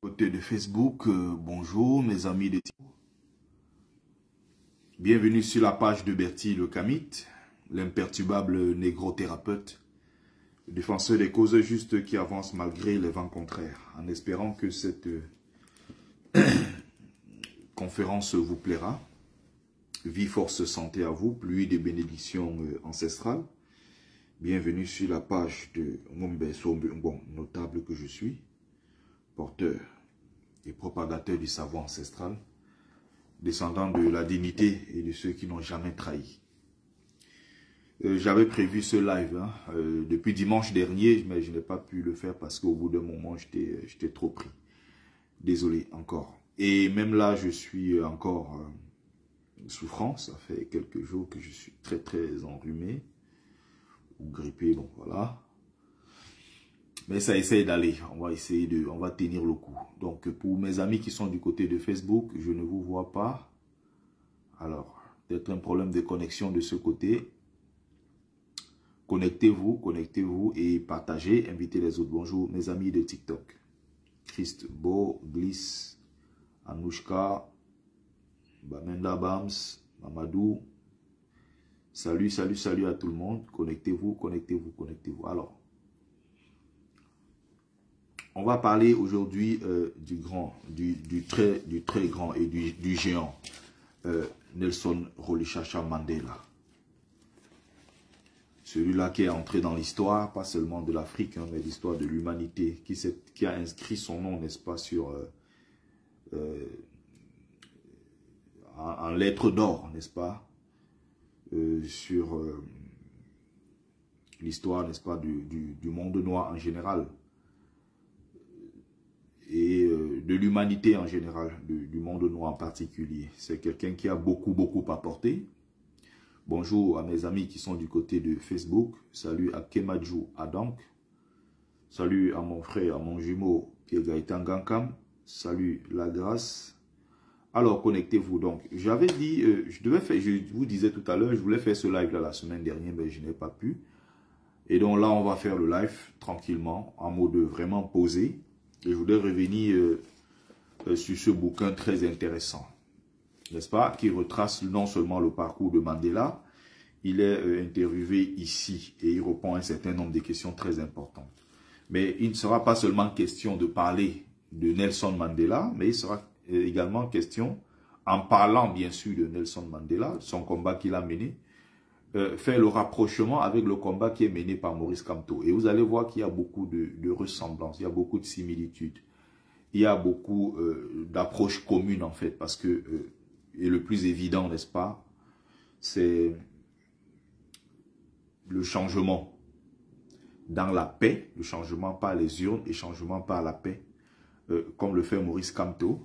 Côté de Facebook, bonjour mes amis de TikTok. Bienvenue sur la page de Bertie le Kamite, l'imperturbable négro-thérapeute, le défenseur des causes justes qui avance malgré les vents contraires, en espérant que cette conférence vous plaira. Vie, force, santé à vous, pluie de bénédictions ancestrales. Bienvenue sur la page de Ngombe Sombe, notable que je suis, porteur et propagateur du savoir ancestral, descendant de la dignité et de ceux qui n'ont jamais trahi. J'avais prévu ce live depuis dimanche dernier, mais je n'ai pas pu le faire parce qu'au bout d'un moment, j'étais trop pris. Désolé encore. Et même là, je suis encore souffrant. Ça fait quelques jours que je suis très enrhumé ou grippé, donc voilà. Mais ça essaye d'aller, on va tenir le coup. Donc pour mes amis qui sont du côté de Facebook, je ne vous vois pas. Alors, peut-être un problème de connexion de ce côté. Connectez-vous et partagez, invitez les autres. Bonjour mes amis de TikTok. Christ, Bo, Bliss, Anouchka, Bamenda Bams, Mamadou. Salut à tout le monde. Connectez-vous. Alors, on va parler aujourd'hui du très grand et du géant Nelson Rolichacha Mandela. Celui-là qui est entré dans l'histoire, pas seulement de l'Afrique, mais l'histoire de l'humanité, qui a inscrit son nom, n'est-ce pas, sur en lettres d'or, n'est-ce pas, sur l'histoire, n'est-ce pas, du monde noir en général. Et de l'humanité en général, du monde noir en particulier. C'est quelqu'un qui a beaucoup apporté. Bonjour à mes amis qui sont du côté de Facebook. Salut à Kemadjou Adank. Salut à mon frère, à mon jumeau qui est Gaëtan Gankam. Salut la grâce. Alors connectez-vous donc. J'avais dit, je vous disais tout à l'heure, je voulais faire ce live là la semaine dernière, mais je n'ai pas pu. Et donc là on va faire le live tranquillement, en mode vraiment posé. Et je voudrais revenir sur ce bouquin très intéressant, n'est-ce pas, qui retrace non seulement le parcours de Mandela, il est interviewé ici et il répond à un certain nombre de questions très importantes. Mais il ne sera pas seulement question de parler de Nelson Mandela, mais il sera également question, en parlant bien sûr de Nelson Mandela, son combat qu'il a mené, faire le rapprochement avec le combat qui est mené par Maurice Kamto. Et vous allez voir qu'il y a beaucoup de ressemblances, il y a beaucoup de similitudes. Il y a beaucoup d'approches communes en fait, parce que, et le plus évident, n'est-ce pas, c'est le changement dans la paix, le changement par les urnes et changement par la paix, comme le fait Maurice Kamto.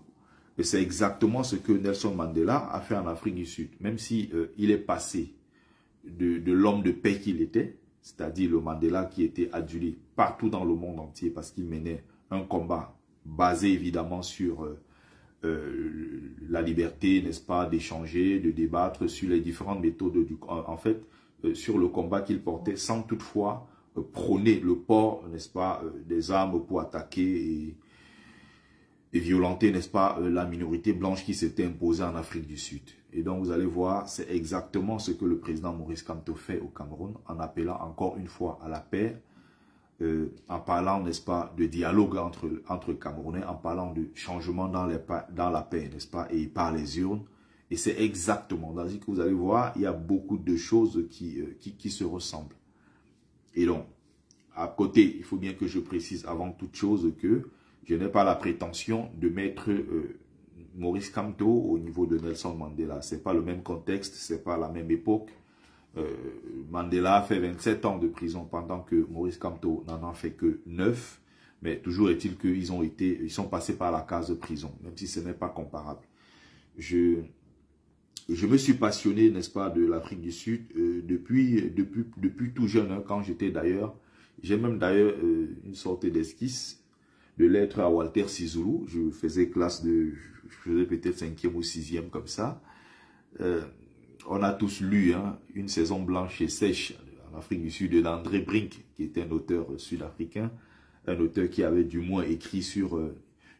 Et c'est exactement ce que Nelson Mandela a fait en Afrique du Sud, même si il est passé de l'homme de paix qu'il était, c'est-à-dire le Mandela qui était adulé partout dans le monde entier parce qu'il menait un combat basé évidemment sur la liberté, n'est-ce pas, d'échanger, de débattre sur les différentes méthodes, en fait, sur le combat qu'il portait sans toutefois prôner le port, n'est-ce pas, des armes pour attaquer et violenter, n'est-ce pas, la minorité blanche qui s'était imposée en Afrique du Sud. Et donc, vous allez voir, c'est exactement ce que le président Maurice Kamto fait au Cameroun, en appelant encore une fois à la paix, en parlant, n'est-ce pas, de dialogue entre Camerounais, en parlant de changement dans la paix, n'est-ce pas, et par les urnes. Et c'est exactement, dans ce que vous allez voir, il y a beaucoup de choses qui se ressemblent. Et donc, à côté, il faut bien que je précise avant toute chose que je n'ai pas la prétention de mettre Maurice Kamto au niveau de Nelson Mandela. Ce n'est pas le même contexte, ce n'est pas la même époque. Mandela a fait 27 ans de prison pendant que Maurice Kamto n'en a fait que 9. Mais toujours est-il qu'ils sont passés par la case prison, même si ce n'est pas comparable. Je me suis passionné, n'est-ce pas, de l'Afrique du Sud depuis tout jeune, hein, quand j'étais d'ailleurs. J'ai même d'ailleurs une sorte d'esquisse de lettres à Walter Sisulu. Je faisais je faisais peut-être 5e ou 6e comme ça. On a tous lu Une saison blanche et sèche en Afrique du Sud d'André Brink, qui était un auteur sud-africain, un auteur qui avait du moins écrit sur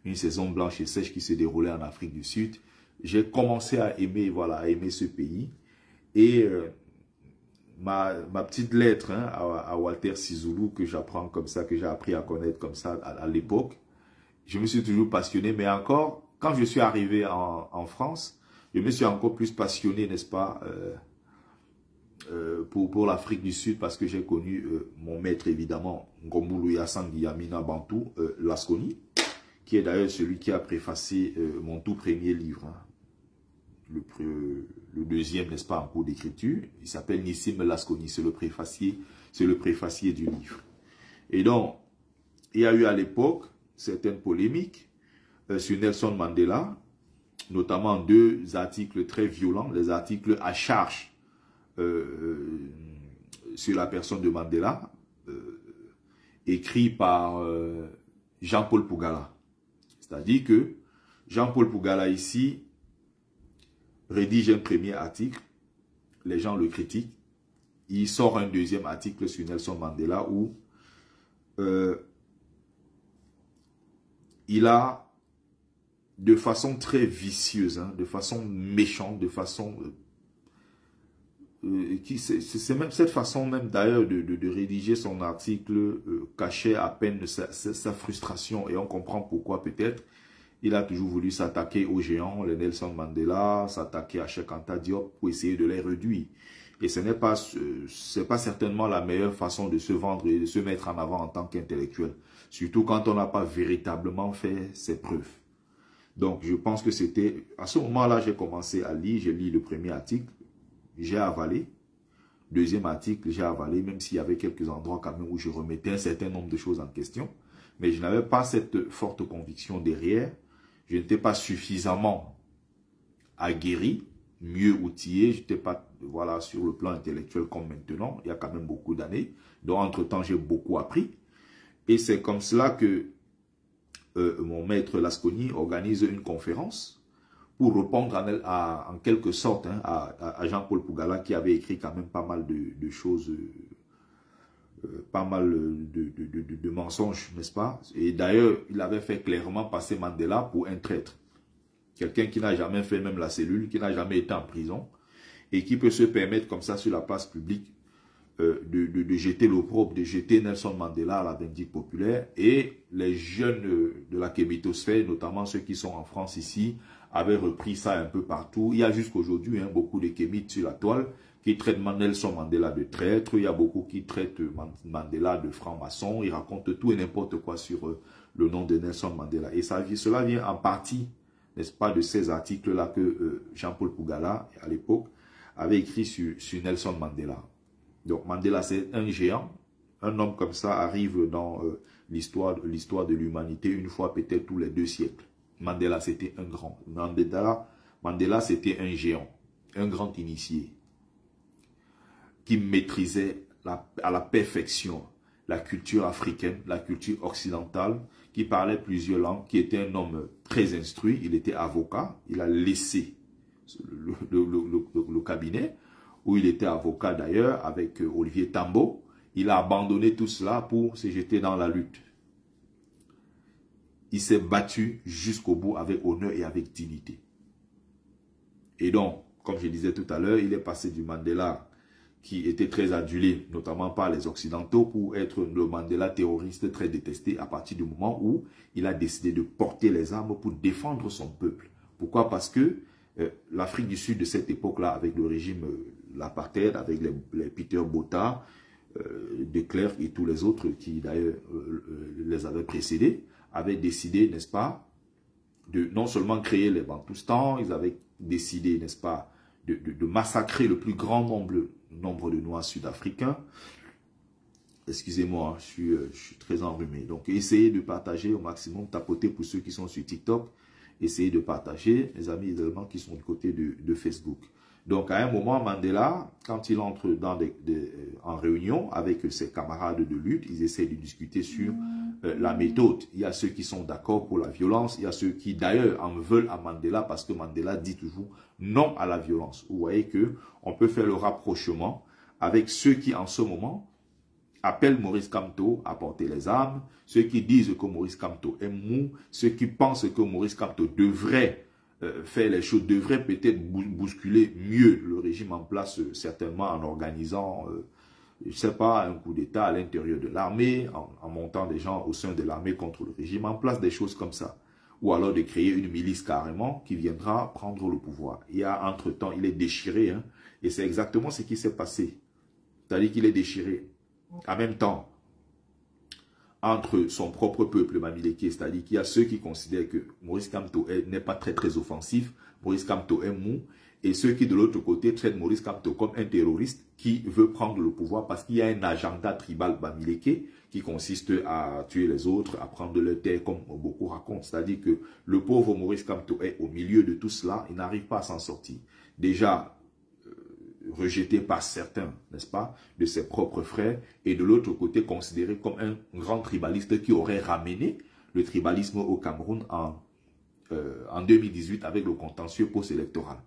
une saison blanche et sèche qui se déroulait en Afrique du Sud. J'ai commencé à aimer, voilà, à aimer ce pays. Et ma petite lettre hein, à Walter Sisulu, que j'apprends comme ça, que j'ai appris à connaître comme ça à l'époque, je me suis toujours passionné. Mais encore, quand je suis arrivé en France, je me suis encore plus passionné, n'est-ce pas, pour l'Afrique du Sud, parce que j'ai connu mon maître, évidemment, Ngombulu Yassang Yamina Bantou Lasconi, qui est d'ailleurs celui qui a préfacé mon tout premier livre, hein, le deuxième, n'est-ce pas, en cours d'écriture. Il s'appelle Nissim Lasconi, c'est le préfacier du livre. Et donc, il y a eu à l'époque certaines polémiques sur Nelson Mandela, notamment 2 articles très violents, les articles à charge sur la personne de Mandela, écrit par Jean-Paul Pougala. C'est-à-dire que Jean-Paul Pougala ici rédige un premier article, les gens le critiquent, il sort un deuxième article sur Nelson Mandela où il a, de façon très vicieuse, hein, de façon méchante, de façon... c'est même cette façon même d'ailleurs de rédiger son article cachait à peine sa frustration, et on comprend pourquoi. Peut-être il a toujours voulu s'attaquer aux géants, les Nelson Mandela, s'attaquer à Cheikh Anta Diop pour essayer de les réduire. Et ce n'est pas certainement la meilleure façon de se vendre et de se mettre en avant en tant qu'intellectuel, surtout quand on n'a pas véritablement fait ses preuves. Donc je pense que c'était, à ce moment-là, j'ai commencé à lire, j'ai lu le premier article, j'ai avalé. Deuxième article, j'ai avalé, même s'il y avait quelques endroits quand même où je remettais un certain nombre de choses en question. Mais je n'avais pas cette forte conviction derrière. Je n'étais pas suffisamment aguerri, mieux outillé. Je n'étais pas, voilà, sur le plan intellectuel comme maintenant. Il y a quand même beaucoup d'années. Donc, entre-temps, j'ai beaucoup appris. Et c'est comme cela que mon maître Lasconi organise une conférence pour répondre en quelque sorte hein, à Jean-Paul Pougala, qui avait écrit quand même pas mal de choses, pas mal de mensonges, n'est-ce pas? Et d'ailleurs, il avait fait clairement passer Mandela pour un traître. Quelqu'un qui n'a jamais fait même la cellule, qui n'a jamais été en prison, et qui peut se permettre comme ça sur la place publique de jeter l'opprobre, de jeter Nelson Mandela à la vindicte populaire. Et les jeunes de la kémitosphère, notamment ceux qui sont en France ici, avaient repris ça un peu partout. Il y a jusqu'aujourd'hui hein, beaucoup de kémites sur la toile qui traitent Nelson Mandela de traître. Il y a beaucoup qui traitent Mandela de franc-maçon. Ils racontent tout et n'importe quoi sur le nom de Nelson Mandela. Et cela vient en partie, n'est-ce pas, de ces articles-là que Jean-Paul Pougala, à l'époque, avait écrit sur Nelson Mandela. Donc Mandela, c'est un géant. Un homme comme ça arrive dans l'histoire de l'humanité une fois peut-être tous les 2 siècles. Mandela, c'était un grand. Mandela, c'était un géant, un grand initié qui maîtrisait à la perfection la culture africaine, la culture occidentale, qui parlait plusieurs langues, qui était un homme très instruit. Il était avocat. Il a laissé le cabinet où il était avocat d'ailleurs avec Olivier Tambo. Il a abandonné tout cela pour se jeter dans la lutte. Il s'est battu jusqu'au bout avec honneur et avec dignité. Et donc, comme je disais tout à l'heure, il est passé du Mandela qui était très adulé, notamment par les Occidentaux, pour être le Mandela terroriste très détesté à partir du moment où il a décidé de porter les armes pour défendre son peuple. Pourquoi? Parce que l'Afrique du Sud de cette époque-là, avec le régime, l'apartheid, avec les Peter Botha, de Klerk et tous les autres qui d'ailleurs les avaient précédés, avaient décidé, n'est-ce pas, de non seulement créer les Bantoustans, ils avaient décidé, n'est-ce pas, de massacrer le plus grand nombre de Noirs sud-africains. Excusez-moi, je suis très enrhumé. Donc, essayez de partager au maximum, tapoter pour ceux qui sont sur TikTok. Essayez de partager, mes amis également qui sont du côté de Facebook. Donc, à un moment, Mandela, quand il entre en réunion avec ses camarades de lutte, ils essaient de discuter sur la méthode. Il y a ceux qui sont d'accord pour la violence, il y a ceux qui d'ailleurs en veulent à Mandela parce que Mandela dit toujours non à la violence. Vous voyez que on peut faire le rapprochement avec ceux qui en ce moment appellent Maurice Kamto à porter les armes, ceux qui disent que Maurice Kamto est mou, ceux qui pensent que Maurice Kamto devrait faire les choses, devrait peut-être bousculer mieux le régime en place, certainement en organisant, je ne sais pas, un coup d'État à l'intérieur de l'armée, en montant des gens au sein de l'armée contre le régime en place, des choses comme ça. Ou alors de créer une milice carrément qui viendra prendre le pouvoir. Il y a entre-temps, il est déchiré, hein, et c'est exactement ce qui s'est passé. C'est-à-dire qu'il est déchiré. En même temps, entre son propre peuple mamileke, c'est-à-dire qu'il y a ceux qui considèrent que Maurice Kamto n'est pas très offensif, Maurice Kamto est mou, et ceux qui de l'autre côté traitent Maurice Kamto comme un terroriste qui veut prendre le pouvoir parce qu'il y a un agenda tribal mamileke qui consiste à tuer les autres, à prendre leur terre comme beaucoup racontent. C'est-à-dire que le pauvre Maurice Kamto est au milieu de tout cela, il n'arrive pas à s'en sortir. Déjà, rejeté par certains, n'est-ce pas, de ses propres frères, et de l'autre côté considéré comme un grand tribaliste qui aurait ramené le tribalisme au Cameroun en 2018 avec le contentieux post-électoral.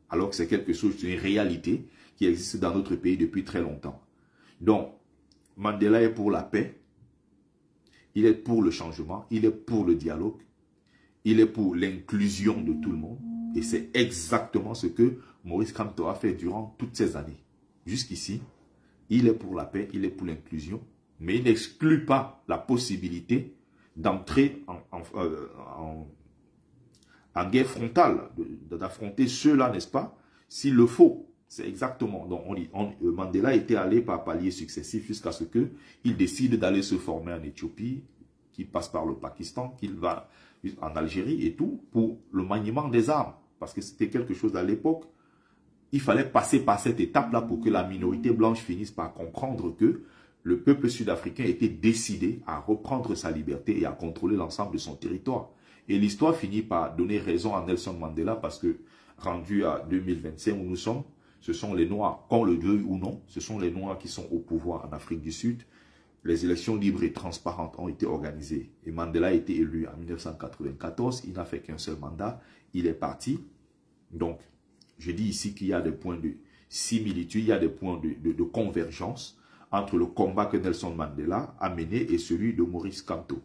Alors que c'est quelque chose, une réalité qui existe dans notre pays depuis très longtemps. Donc, Mandela est pour la paix, il est pour le changement, il est pour le dialogue, il est pour l'inclusion de tout le monde, et c'est exactement ce que Maurice Kamto a fait durant toutes ces années. Jusqu'ici, il est pour la paix, il est pour l'inclusion, mais il n'exclut pas la possibilité d'entrer en guerre frontale, d'affronter ceux-là, n'est-ce pas, s'il le faut. C'est exactement. Donc, Mandela était allé par paliers successifs jusqu'à ce qu'il décide d'aller se former en Éthiopie, qu'il passe par le Pakistan, qu'il va en Algérie et tout, pour le maniement des armes. Parce que c'était quelque chose à l'époque. Il fallait passer par cette étape-là pour que la minorité blanche finisse par comprendre que le peuple sud-africain était décidé à reprendre sa liberté et à contrôler l'ensemble de son territoire. Et l'histoire finit par donner raison à Nelson Mandela parce que, rendu à 2025 où nous sommes, ce sont les Noirs, qu'on le veuille ou non, ce sont les Noirs qui sont au pouvoir en Afrique du Sud. Les élections libres et transparentes ont été organisées. Et Mandela a été élu en 1994. Il n'a fait qu'un seul mandat. Il est parti. Donc, je dis ici qu'il y a des points de similitude, il y a des points de convergence entre le combat que Nelson Mandela a mené et celui de Maurice Kamto.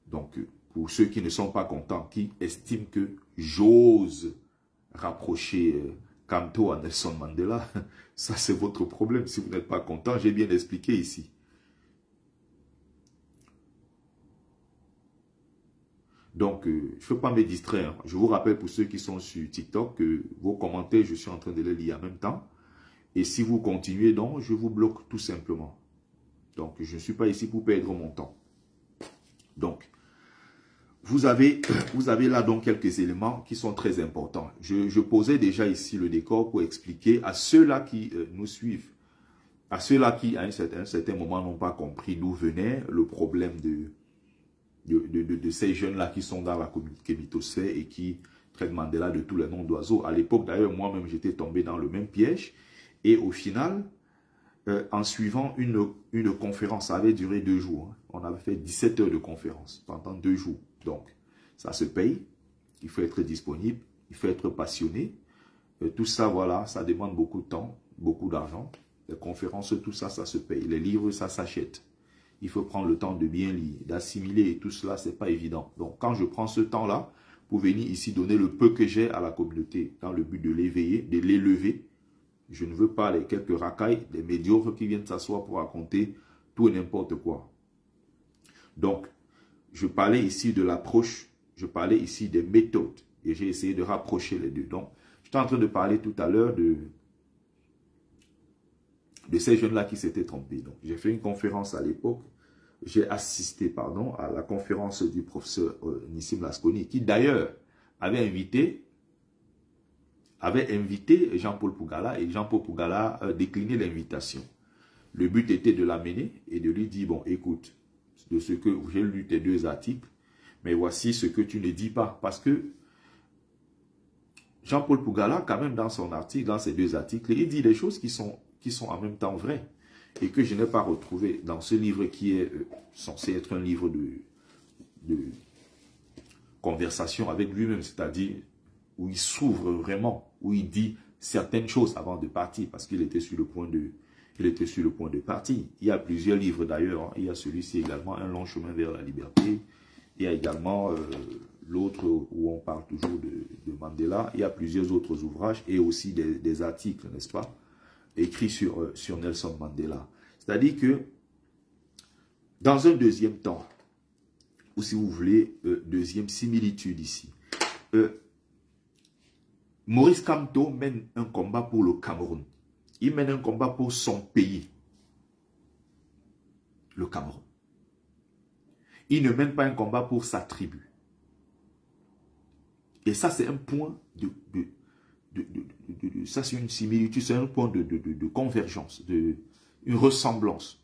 Donc, pour ceux qui ne sont pas contents, qui estiment que j'ose rapprocher Kamto à Nelson Mandela, ça c'est votre problème. Si vous n'êtes pas content, j'ai bien expliqué ici. Donc, je ne peux pas me distraire. Je vous rappelle pour ceux qui sont sur TikTok que vos commentaires, je suis en train de les lire en même temps. Et si vous continuez, donc, je vous bloque tout simplement. Donc, je ne suis pas ici pour perdre mon temps. Donc, vous avez là donc quelques éléments qui sont très importants. Je posais déjà ici le décor pour expliquer à ceux-là qui nous suivent, à ceux-là qui, à un certain moment, n'ont pas compris d'où venait le problème de ces jeunes-là qui sont dans la communauté mitosphère et qui traitent Mandela de tous les noms d'oiseaux. À l'époque, d'ailleurs, moi-même, j'étais tombé dans le même piège. Et au final, en suivant une conférence, ça avait duré 2 jours. Hein. On avait fait 17 heures de conférence pendant 2 jours. Donc, ça se paye. Il faut être disponible. Il faut être passionné. Tout ça, voilà, ça demande beaucoup de temps, beaucoup d'argent. Les conférences, tout ça, ça se paye. Les livres, ça s'achète. Il faut prendre le temps de bien lire, d'assimiler et tout cela, c'est pas évident. Donc, quand je prends ce temps-là pour venir ici donner le peu que j'ai à la communauté dans le but de l'éveiller, de l'élever, je ne veux pas les quelques racailles, des médiocres qui viennent s'asseoir pour raconter tout et n'importe quoi. Donc, je parlais ici de l'approche, je parlais ici des méthodes et j'ai essayé de rapprocher les deux. Donc, j'étais en train de parler tout à l'heure de ces jeunes-là qui s'étaient trompés. Donc, j'ai fait une conférence à l'époque. J'ai assisté, pardon, à la conférence du professeur Nissim Lasconi, qui d'ailleurs avait invité Jean-Paul Pougala, et Jean-Paul Pougala a décliné l'invitation. Le but était de l'amener et de lui dire, bon, écoute, de ce que j'ai lu tes 2 articles, mais voici ce que tu ne dis pas. Parce que Jean-Paul Pougala, quand même, dans son article, dans ses 2 articles, il dit des choses qui sont en même temps vraies et que je n'ai pas retrouvé dans ce livre qui est censé être un livre de conversation avec lui-même, c'est-à-dire où il s'ouvre vraiment, où il dit certaines choses avant de partir, parce qu'il était sur le point de Il était sur le point de partir. Il y a plusieurs livres d'ailleurs. Hein. Il y a celui-ci également, Un long chemin vers la liberté. Il y a également l'autre où on parle toujours de Mandela. Il y a plusieurs autres ouvrages et aussi des articles, n'est-ce pas, écrits sur Nelson Mandela. C'est-à-dire que dans un deuxième temps, ou si vous voulez, deuxième similitude ici, Maurice Kamto mène un combat pour le Cameroun. Il mène un combat pour son pays, le Cameroun. Il ne mène pas un combat pour sa tribu. Et ça, c'est un point ça, c'est une similitude, c'est un point de convergence, une ressemblance.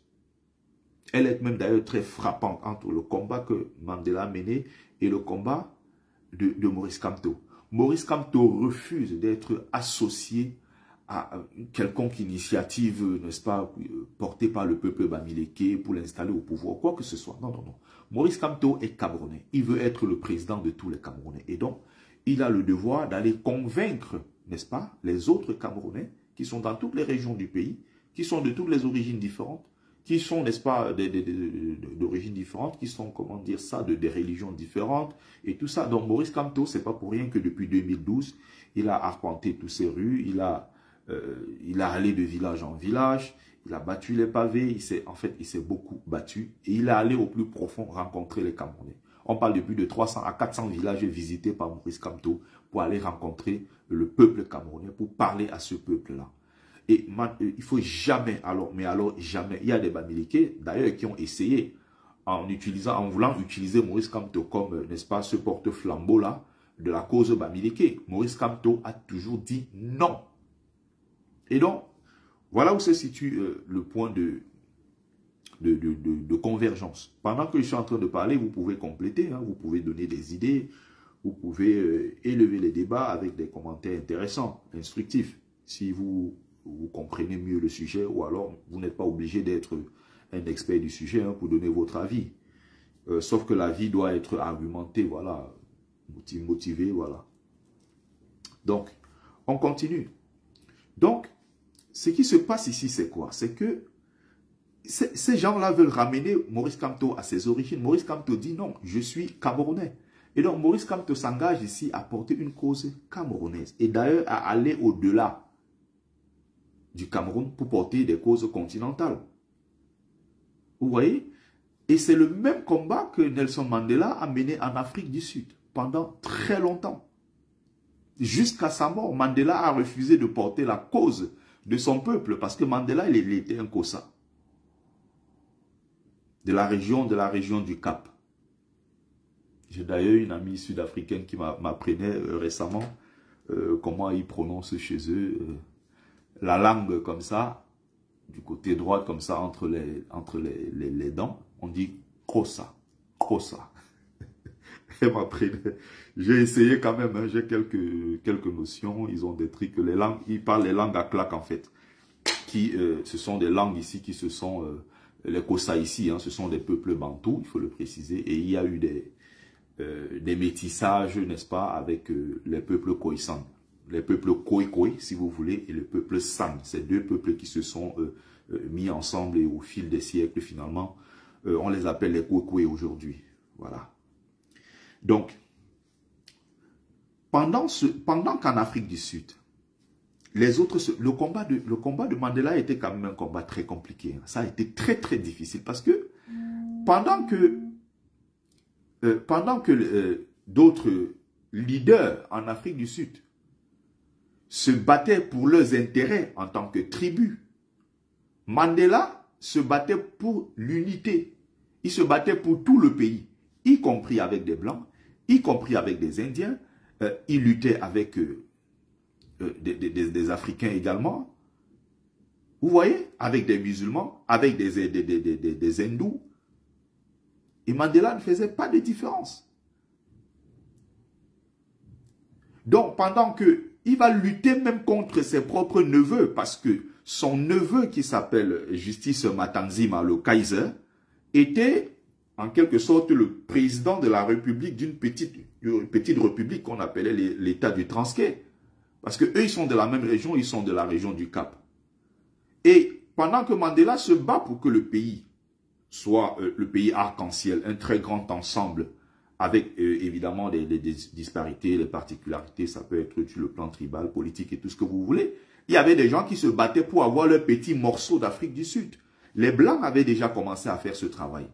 Elle est même d'ailleurs très frappante entre le combat que Mandela a mené et le combat de Maurice Kamto. Maurice Kamto refuse d'être associé à quelconque initiative, n'est-ce pas, portée par le peuple bamileke pour l'installer au pouvoir, quoi que ce soit. Non, non, non. Maurice Kamto est Camerounais. Il veut être le président de tous les Camerounais. Et donc, il a le devoir d'aller convaincre, n'est-ce pas, les autres Camerounais qui sont dans toutes les régions du pays, qui sont de toutes les origines différentes, qui sont, n'est-ce pas, d'origines différentes, qui sont, comment dire ça, des religions différentes, et tout ça. Donc, Maurice Kamto, c'est pas pour rien que depuis 2012, il a arpenté toutes ces rues, il a allé de village en village, il a battu les pavés, il s'est beaucoup battu, et il est allé au plus profond rencontrer les Camerounais. On parle de plus de 300 à 400 villages visités par Maurice Kamto pour aller rencontrer le peuple camerounais, pour parler à ce peuple-là. Et il faut jamais, jamais, il y a des Bamileke, d'ailleurs, qui ont essayé, en voulant utiliser Maurice Kamto comme, n'est-ce pas, ce porte-flambeau-là de la cause Bamileke. Maurice Kamto a toujours dit non. Et donc, voilà où se situe le point de convergence. Pendant que je suis en train de parler, vous pouvez compléter, hein, vous pouvez donner des idées, vous pouvez élever les débats avec des commentaires intéressants, instructifs, si vous comprenez mieux le sujet, ou alors vous n'êtes pas obligé d'être un expert du sujet hein, pour donner votre avis. Sauf que l'avis doit être argumenté, voilà, motivé, voilà. Donc, on continue. Donc, ce qui se passe ici, c'est quoi? C'est que ces gens-là veulent ramener Maurice Kamto à ses origines. Maurice Kamto dit non, je suis Camerounais. Et donc, Maurice Kamto s'engage ici à porter une cause camerounaise. Et d'ailleurs, à aller au-delà du Cameroun pour porter des causes continentales. Vous voyez? Et c'est le même combat que Nelson Mandela a mené en Afrique du Sud pendant très longtemps. Jusqu'à sa mort, Mandela a refusé de porter la cause de son peuple parce que Mandela, il était un Kossa. De la région du Cap. J'ai d'ailleurs une amie sud-africaine qui m'apprenait récemment comment ils prononcent chez eux la langue comme ça, du côté droit comme ça, entre les dents. On dit Kossa. Kossa. Elle m'apprenait. J'ai essayé quand même, hein, j'ai quelques notions. Ils ont des trucs, ils parlent les langues à claque en fait. Ce sont des langues ici qui se sont... les Kossa ici, hein, ce sont des peuples bantous, il faut le préciser. Et il y a eu des métissages, n'est-ce pas, avec les peuples Khoisan. Les peuples Khoikhoi, si vous voulez, et le peuple San. Ces deux peuples qui se sont mis ensemble et au fil des siècles, finalement, on les appelle les Khoikhoi aujourd'hui. Voilà. Donc, pendant qu'en Afrique du Sud, le combat de Mandela était quand même un combat très compliqué. Ça a été très très difficile parce que pendant que d'autres leaders en Afrique du Sud se battaient pour leurs intérêts en tant que tribu, Mandela se battait pour l'unité. Il se battait pour tout le pays, y compris avec des Blancs, y compris avec des Indiens. Il luttait avec des Africains également. Vous voyez, avec des musulmans, avec des hindous. Et Mandela ne faisait pas de différence. Donc, pendant qu'il va lutter même contre ses propres neveux, parce que son neveu qui s'appelle Justice Matanzima, le Kaiser, était en quelque sorte le président de la République, d'une petite république qu'on appelait l'État du Transkei. Parce que eux, ils sont de la même région, ils sont de la région du Cap. Et pendant que Mandela se bat pour que le pays soit le pays arc-en-ciel, un très grand ensemble, avec évidemment des disparités, des particularités, ça peut être sur le plan tribal, politique et tout ce que vous voulez. Il y avait des gens qui se battaient pour avoir leur petit morceau d'Afrique du Sud. Les Blancs avaient déjà commencé à faire ce travail,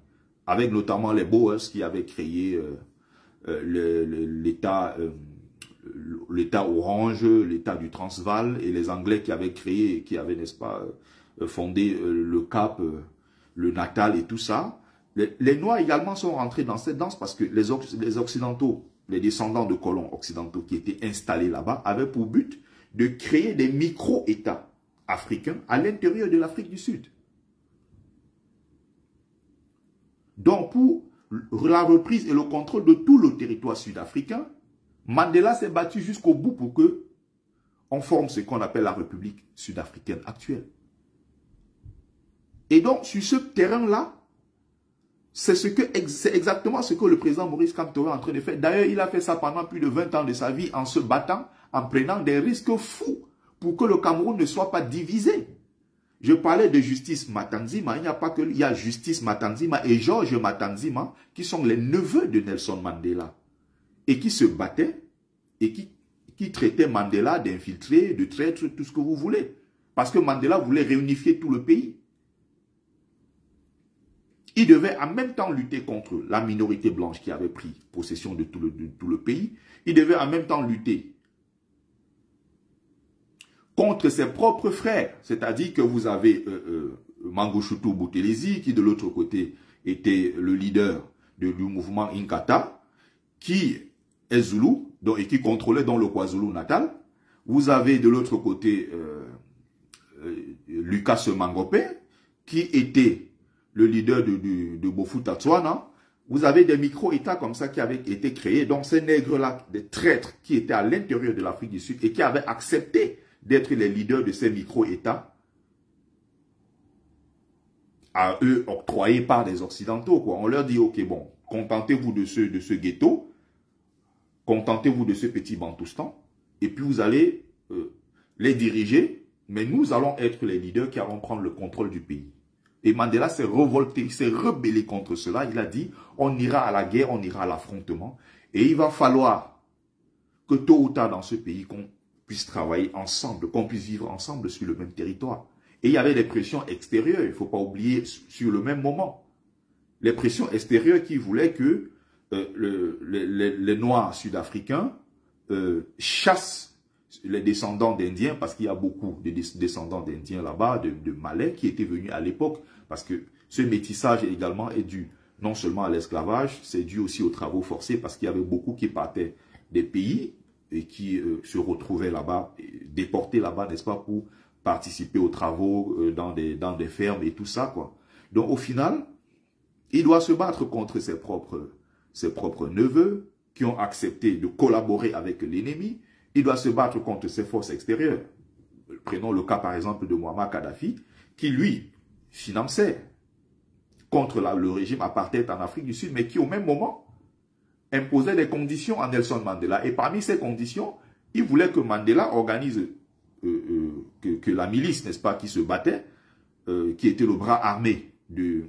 avec notamment les Boers qui avaient créé l'État orange, l'État du Transvaal, et les Anglais qui avaient créé, qui avaient, n'est-ce pas, fondé le Cap, le Natal et tout ça. Les Noirs également sont rentrés dans cette danse parce que les Occidentaux, les descendants de colons occidentaux qui étaient installés là-bas, avaient pour but de créer des micro-États africains à l'intérieur de l'Afrique du Sud. Donc, pour la reprise et le contrôle de tout le territoire sud-africain, Mandela s'est battu jusqu'au bout pour que on forme ce qu'on appelle la République sud-africaine actuelle. Et donc, sur ce terrain-là, c'est exactement ce que le président Maurice Kamto est en train de faire. D'ailleurs, il a fait ça pendant plus de 20 ans de sa vie en se battant, en prenant des risques fous pour que le Cameroun ne soit pas divisé. Je parlais de Justice Matanzima, il n'y a pas que, il y a Justice Matanzima et Georges Matanzima qui sont les neveux de Nelson Mandela et qui se battaient et qui traitaient Mandela d'infiltré, de traître, tout ce que vous voulez. Parce que Mandela voulait réunifier tout le pays. Il devait en même temps lutter contre la minorité blanche qui avait pris possession de tout le pays. Il devait en même temps lutter contre ses propres frères. C'est-à-dire que vous avez Mangosuthu Buthelezi qui de l'autre côté était le leader du mouvement Inkatha, qui est Zoulou et qui contrôlait dans le KwaZulu-Natal. Vous avez de l'autre côté Lucas Mangopé qui était le leader de Bophuthatswana. Vous avez des micro-États comme ça qui avaient été créés. Donc ces nègres-là, des traîtres qui étaient à l'intérieur de l'Afrique du Sud et qui avaient accepté d'être les leaders de ces micro-États, à eux octroyés par des Occidentaux, quoi. On leur dit, ok, bon, contentez-vous de ce ghetto, contentez-vous de ce petit Bantoustan, et puis vous allez les diriger, mais nous allons être les leaders qui allons prendre le contrôle du pays. Et Mandela s'est révolté, il s'est rebellé contre cela. Il a dit, on ira à la guerre, on ira à l'affrontement. Et il va falloir que tôt ou tard dans ce pays, qu'on puisse travailler ensemble, qu'on puisse vivre ensemble sur le même territoire. Et il y avait des pressions extérieures, il ne faut pas oublier, sur le même moment. Les pressions extérieures qui voulaient que les Noirs sud-africains chassent les descendants d'Indiens, parce qu'il y a beaucoup de descendants d'Indiens là-bas, de Malais, qui étaient venus à l'époque, parce que ce métissage également est dû non seulement à l'esclavage, c'est dû aussi aux travaux forcés, parce qu'il y avait beaucoup qui partaient des pays et qui se retrouvaient là-bas, déportés là-bas, n'est-ce pas, pour participer aux travaux dans des fermes et tout ça, quoi. Donc au final, il doit se battre contre ses propres neveux qui ont accepté de collaborer avec l'ennemi. Il doit se battre contre ses forces extérieures. Prenons le cas par exemple de Muammar Kadhafi, qui lui finançait contre le régime apartheid en Afrique du Sud, mais qui au même moment imposait des conditions à Nelson Mandela. Et parmi ces conditions, il voulait que Mandela organise que la milice, n'est-ce pas, qui se battait, qui était le bras armé de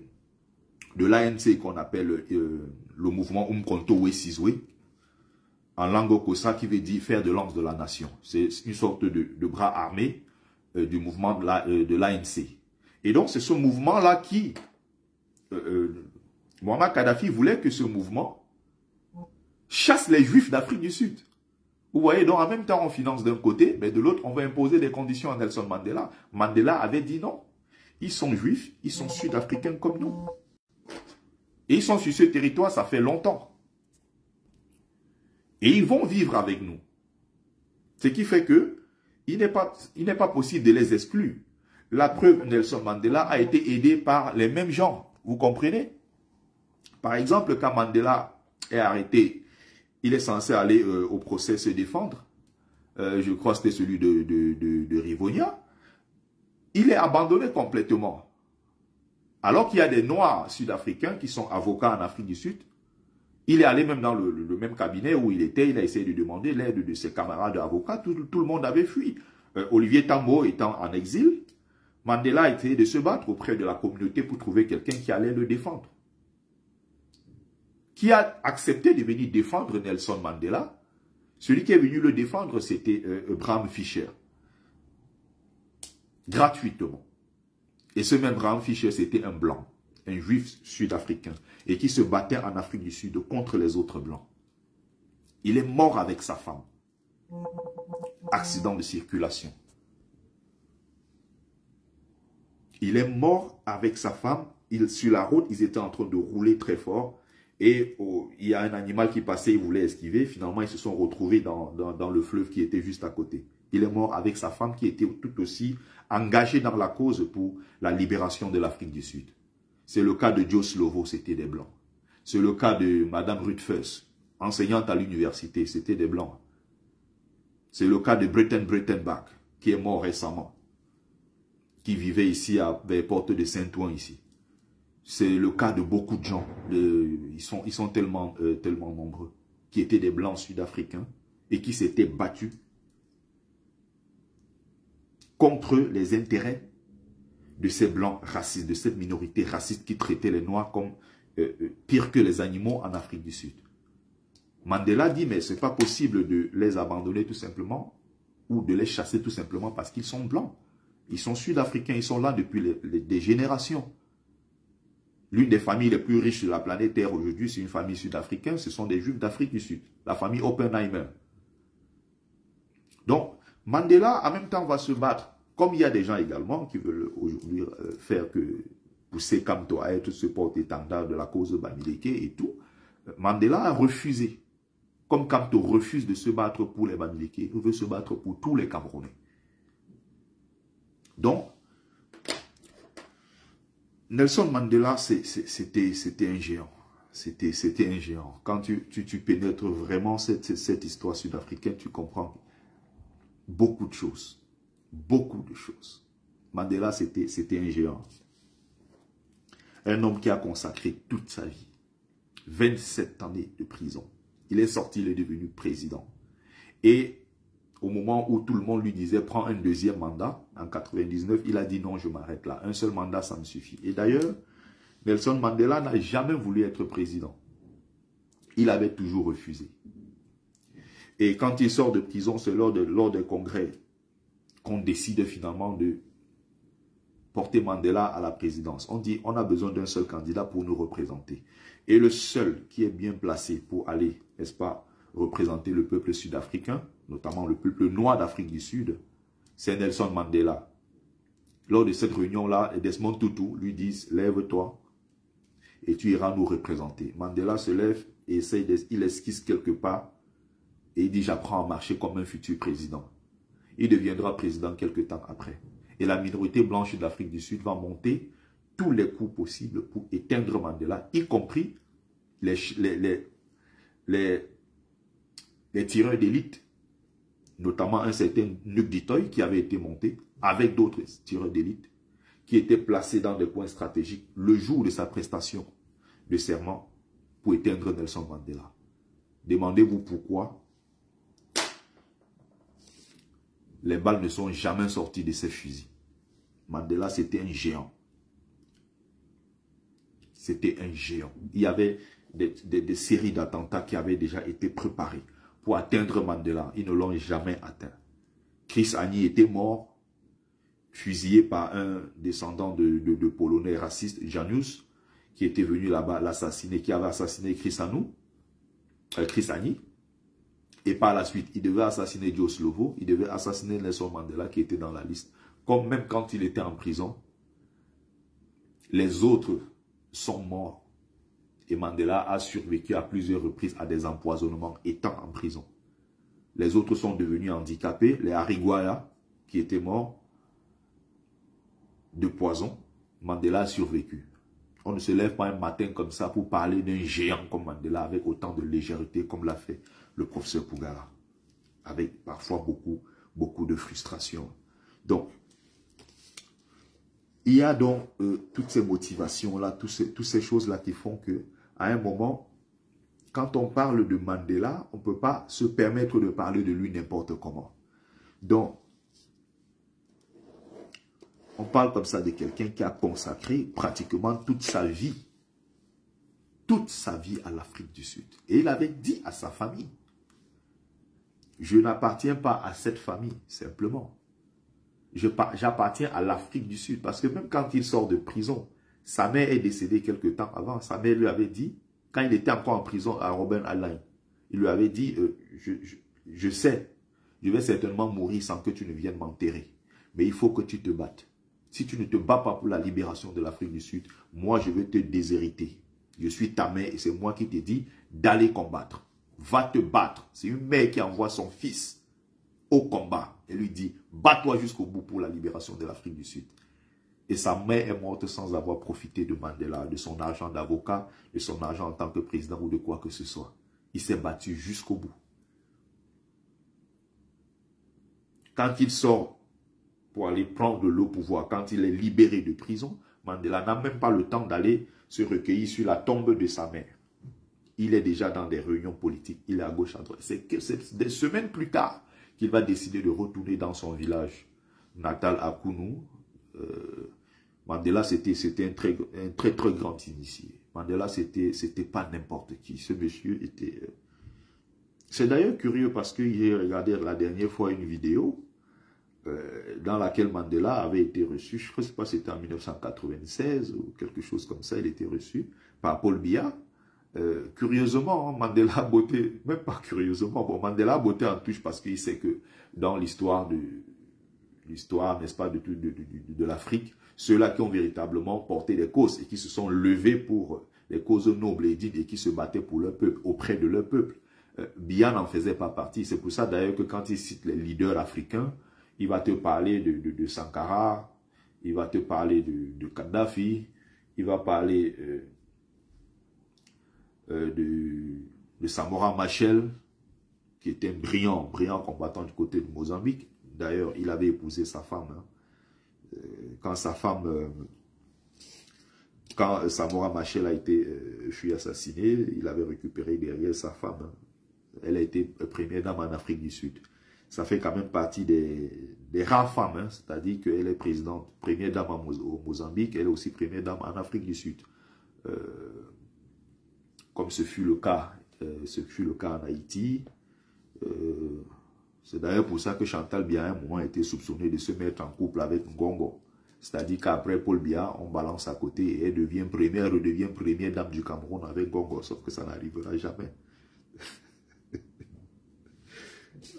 l'ANC qu'on appelle le mouvement Umkhonto we Sizwe, en langue Kosa, qui veut dire faire de lance de la nation. C'est une sorte de bras armé du mouvement de l'ANC. Et donc, c'est ce mouvement-là qui... Muammar Kadhafi voulait que ce mouvement chasse les Juifs d'Afrique du Sud. Vous voyez, donc en même temps, on finance d'un côté, mais de l'autre, on va imposer des conditions à Nelson Mandela. Mandela avait dit non. Ils sont Juifs, ils sont Sud-Africains comme nous. Et ils sont sur ce territoire, ça fait longtemps. Et ils vont vivre avec nous. Ce qui fait que il n'est pas possible de les exclure. La preuve, Nelson Mandela a été aidé par les mêmes gens. Vous comprenez? Par exemple, quand Mandela est arrêté, il est censé aller au procès se défendre. Je crois que c'était celui de Rivonia. Il est abandonné complètement. Alors qu'il y a des Noirs sud-africains qui sont avocats en Afrique du Sud. Il est allé même dans le même cabinet où il était, il a essayé de demander l'aide de ses camarades avocats, tout le monde avait fui. Olivier Tambo étant en exil, Mandela a essayé de se battre auprès de la communauté pour trouver quelqu'un qui allait le défendre. Qui a accepté de venir défendre Nelson Mandela? Celui qui est venu le défendre, c'était Bram Fischer. Gratuitement. Et ce même Bram Fischer, c'était un blanc, un juif sud-africain, et qui se battait en Afrique du Sud contre les autres blancs. Il est mort avec sa femme. Accident de circulation. Il est mort avec sa femme. Sur la route, ils étaient en train de rouler très fort. Et il y a un animal qui passait, il voulait esquiver. Finalement, ils se sont retrouvés dans le fleuve qui était juste à côté. Il est mort avec sa femme qui était tout aussi engagée dans la cause pour la libération de l'Afrique du Sud. C'est le cas de Joe Slovo, c'était des Blancs. C'est le cas de Madame Ruth Fuss, enseignante à l'université, c'était des Blancs. C'est le cas de Breitenbach, qui est mort récemment, qui vivait ici à les portes de Saint-Ouen ici. C'est le cas de beaucoup de gens, ils sont tellement nombreux, qui étaient des Blancs sud-africains et qui s'étaient battus contre les intérêts de ces Blancs racistes, de cette minorité raciste qui traitait les Noirs comme pire que les animaux en Afrique du Sud. Mandela dit, mais ce n'est pas possible de les abandonner tout simplement ou de les chasser tout simplement parce qu'ils sont Blancs. Ils sont sud-africains, ils sont là depuis des générations. L'une des familles les plus riches de la planète Terre aujourd'hui, c'est une famille sud-africaine, ce sont des Juifs d'Afrique du Sud, la famille Oppenheimer. Donc, Mandela, en même temps, va se battre, comme il y a des gens également qui veulent aujourd'hui pousser Kamto à être ce porte-étendard de la cause Bamileke et tout. Mandela a refusé. Comme Kamto refuse de se battre pour les Bamileke, il veut se battre pour tous les Camerounais. Donc, Nelson Mandela, c'était un géant. C'était un géant. Quand tu pénètres vraiment cette histoire sud-africaine, tu comprends beaucoup de choses. Beaucoup de choses. Mandela, c'était un géant. Un homme qui a consacré toute sa vie. 27 années de prison. Il est sorti, il est devenu président. Et au moment où tout le monde lui disait, prends un deuxième mandat, en 99, il a dit non, je m'arrête là. Un seul mandat, ça me suffit. Et d'ailleurs, Nelson Mandela n'a jamais voulu être président. Il avait toujours refusé. Et quand il sort de prison, c'est lors des congrès qu'on décide finalement de porter Mandela à la présidence. On dit, on a besoin d'un seul candidat pour nous représenter. Et le seul qui est bien placé pour aller, n'est-ce pas, représenter le peuple sud-africain, notamment le peuple noir d'Afrique du Sud, c'est Nelson Mandela. Lors de cette réunion-là, Desmond Tutu lui dit, lève-toi et tu iras nous représenter. Mandela se lève et il esquisse quelque part et il dit, j'apprends à marcher comme un futur président. Il deviendra président quelque temps après. Et la minorité blanche d'Afrique du Sud va monter tous les coups possibles pour éteindre Mandela, y compris les tireurs d'élite, notamment un certain Nuc Ditoy qui avait été monté avec d'autres tireurs d'élite qui étaient placés dans des points stratégiques le jour de sa prestation de serment pour éteindre Nelson Mandela. Demandez-vous pourquoi les balles ne sont jamais sorties de ces fusils. Mandela, c'était un géant. C'était un géant. Il y avait des séries d'attentats qui avaient déjà été préparées pour atteindre Mandela. Ils ne l'ont jamais atteint. Chris Hani était mort, fusillé par un descendant de Polonais racistes, Janusz, qui était venu là-bas l'assassiner, qui avait assassiné Chris Hani. Et par la suite, il devait assassiner Joe Slovo, il devait assassiner Nelson Mandela qui était dans la liste. Comme même quand il était en prison, les autres sont morts. Et Mandela a survécu à plusieurs reprises à des empoisonnements étant en prison. Les autres sont devenus handicapés. Les Arigwaya, qui étaient morts de poison, Mandela a survécu. On ne se lève pas un matin comme ça pour parler d'un géant comme Mandela avec autant de légèreté comme l'a fait le professeur Pugara. Avec parfois beaucoup de frustration. Donc, il y a donc toutes ces motivations-là, toutes ces choses-là qui font que, à un moment, quand on parle de Mandela, on ne peut pas se permettre de parler de lui n'importe comment. Donc, On parle comme ça de quelqu'un qui a consacré pratiquement toute sa vie à l'Afrique du Sud. Et il avait dit à sa famille, je n'appartiens pas à cette famille, simplement. J'appartiens à l'Afrique du Sud. Parce que même quand il sort de prison, sa mère est décédée quelque temps avant. Sa mère lui avait dit, quand il était encore en prison à Robben Island, il lui avait dit, je sais, je vais certainement mourir sans que tu ne viennes m'enterrer. Mais il faut que tu te battes. Si tu ne te bats pas pour la libération de l'Afrique du Sud, moi je vais te déshériter. Je suis ta mère et c'est moi qui t'ai dit d'aller combattre. Va te battre. C'est une mère qui envoie son fils au combat et lui dit, bats-toi jusqu'au bout pour la libération de l'Afrique du Sud. Et sa mère est morte sans avoir profité de Mandela, de son argent d'avocat, de son argent en tant que président ou de quoi que ce soit. Il s'est battu jusqu'au bout. Quand il sort pour aller prendre le pouvoir, quand il est libéré de prison, Mandela n'a même pas le temps d'aller se recueillir sur la tombe de sa mère. Il est déjà dans des réunions politiques, il est à gauche, à droite. C'est des semaines plus tard qu'il va décider de retourner dans son village natal à Kounou. Mandela, c'était un très grand initié. Mandela, c'était pas n'importe qui. Ce monsieur était... C'est d'ailleurs curieux parce que j'ai regardé la dernière fois une vidéo dans laquelle Mandela avait été reçu, je ne sais pas si c'était en 1996 ou quelque chose comme ça, il était reçu par Paul Biya. Curieusement, Mandela a botté, même pas curieusement, bon, Mandela a botté en touche parce qu'il sait que dans l'histoire, n'est-ce pas, de l'Afrique, ceux-là qui ont véritablement porté des causes et qui se sont levés pour les causes nobles et dignes et qui se battaient pour leur peuple, auprès de leur peuple, Biya n'en faisait pas partie. C'est pour ça d'ailleurs que quand il cite les leaders africains, il va te parler de Sankara, il va te parler de Kadhafi, il va parler de Samora Machel, qui était un brillant combattant du côté de Mozambique. D'ailleurs, il avait épousé sa femme. Hein. Quand Samora Machel fut assassiné, il avait récupéré derrière sa femme. Hein. Elle a été première dame en Afrique du Sud. Ça fait quand même partie des rares femmes, hein, c'est-à-dire qu'elle est présidente, première dame au Mozambique, elle est aussi première dame en Afrique du Sud. Comme ce fut le cas en Haïti. C'est d'ailleurs pour ça que Chantal Biya, à un moment, a été soupçonnée de se mettre en couple avec Ngongo. C'est-à-dire qu'après Paul Biya, on balance à côté et elle redevient première dame du Cameroun avec Ngongo, sauf que ça n'arrivera jamais.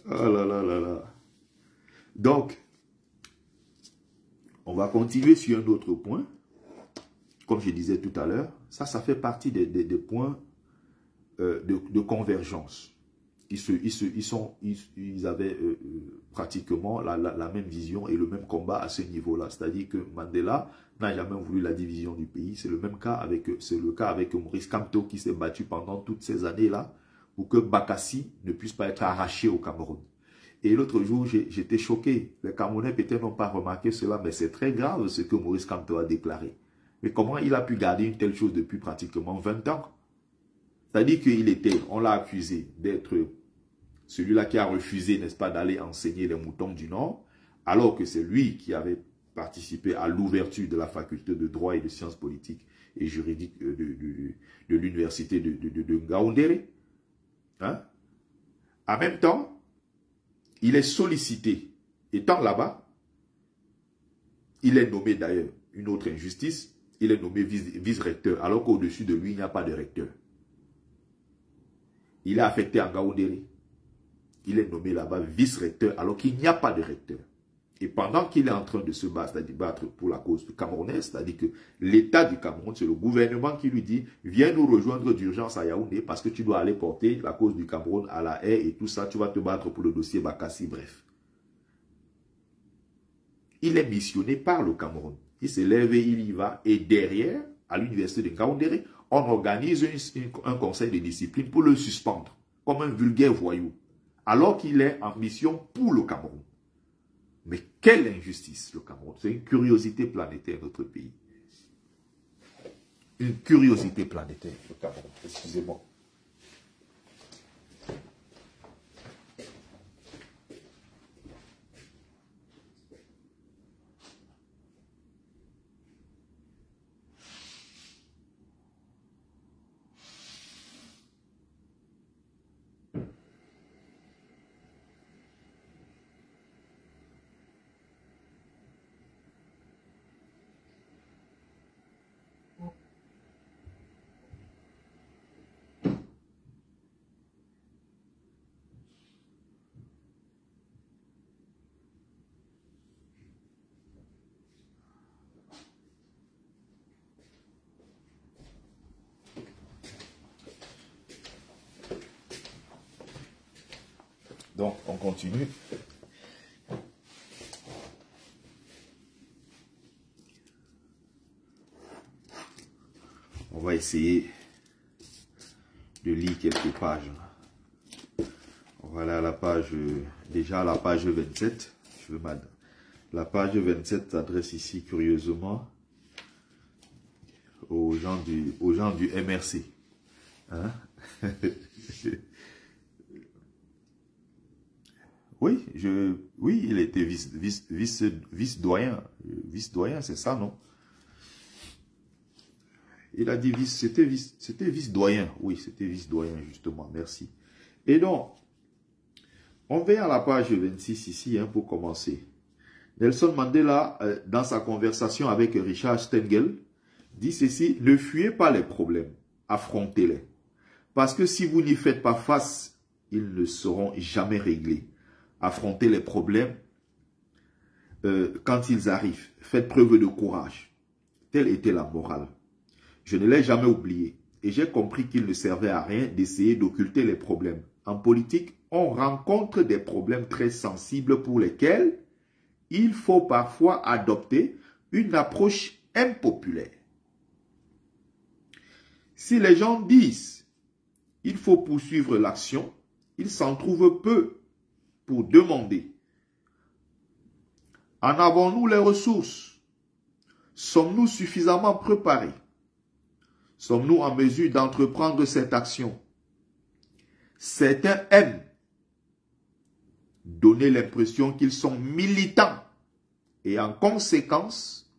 Oh là là là là. Donc, on va continuer sur un autre point. Comme je disais tout à l'heure, ça fait partie des points de convergence. Ils avaient pratiquement la même vision et le même combat à ce niveau-là. C'est-à-dire que Mandela n'a jamais voulu la division du pays. C'est le cas avec Maurice Kamto qui s'est battu pendant toutes ces années-là pour que Bakassi ne puisse pas être arraché au Cameroun. Et l'autre jour, j'étais choqué. Les Camerounais peut-être n'ont pas remarqué cela, mais c'est très grave ce que Maurice Kamto a déclaré. Mais comment il a pu garder une telle chose depuis pratiquement 20 ans? C'est-à-dire on l'a accusé d'être celui-là qui a refusé, n'est-ce pas, d'aller enseigner les moutons du Nord, alors que c'est lui qui avait participé à l'ouverture de la faculté de droit et de sciences politiques et juridiques de l'université de Ngaoundéré. Hein? En même temps, il est sollicité. Étant là-bas, il est nommé d'ailleurs, une autre injustice, il est nommé vice-recteur, alors qu'au-dessus de lui, il n'y a pas de recteur. Il est affecté à Ngaoundéré. Il est nommé là-bas vice-recteur, alors qu'il n'y a pas de recteur. Et pendant qu'il est en train de se battre pour la cause camerounaise, c'est-à-dire que l'État du Cameroun, c'est le gouvernement qui lui dit « Viens nous rejoindre d'urgence à Yaoundé parce que tu dois aller porter la cause du Cameroun à la haie et tout ça, tu vas te battre pour le dossier Bakassi, bref. » Il est missionné par le Cameroun. Il se lève et il y va. Et derrière, à l'université de Ngaoundéré, on organise un conseil de discipline pour le suspendre, comme un vulgaire voyou, alors qu'il est en mission pour le Cameroun. Mais quelle injustice, le Cameroun. C'est une curiosité planétaire, notre pays. Une curiosité planétaire, le Cameroun. Excusez-moi. Donc, on continue. On va essayer de lire quelques pages. Voilà la page, déjà la page 27. La page 27 s'adresse ici curieusement aux gens du MRC. Hein? Oui, il était vice-doyen. Vice-doyen, c'est ça, non? Il a dit c'était vice-doyen. Oui, c'était vice-doyen, justement. Merci. Et donc, on va à la page 26 ici, hein, pour commencer. Nelson Mandela, dans sa conversation avec Richard Stengel, dit ceci: ne fuyez pas les problèmes, affrontez-les. Parce que si vous n'y faites pas face, ils ne seront jamais réglés. Affrontez les problèmes quand ils arrivent. Faites preuve de courage. Telle était la morale. Je ne l'ai jamais oublié et j'ai compris qu'il ne servait à rien d'essayer d'occulter les problèmes. En politique, on rencontre des problèmes très sensibles pour lesquels il faut parfois adopter une approche impopulaire. Si les gens disent qu'il faut poursuivre l'action, ils s'en trouvent peu pour demander: en avons-nous les ressources? Sommes-nous suffisamment préparés? Sommes-nous en mesure d'entreprendre cette action? Certains aiment donner l'impression qu'ils sont militants et en conséquence,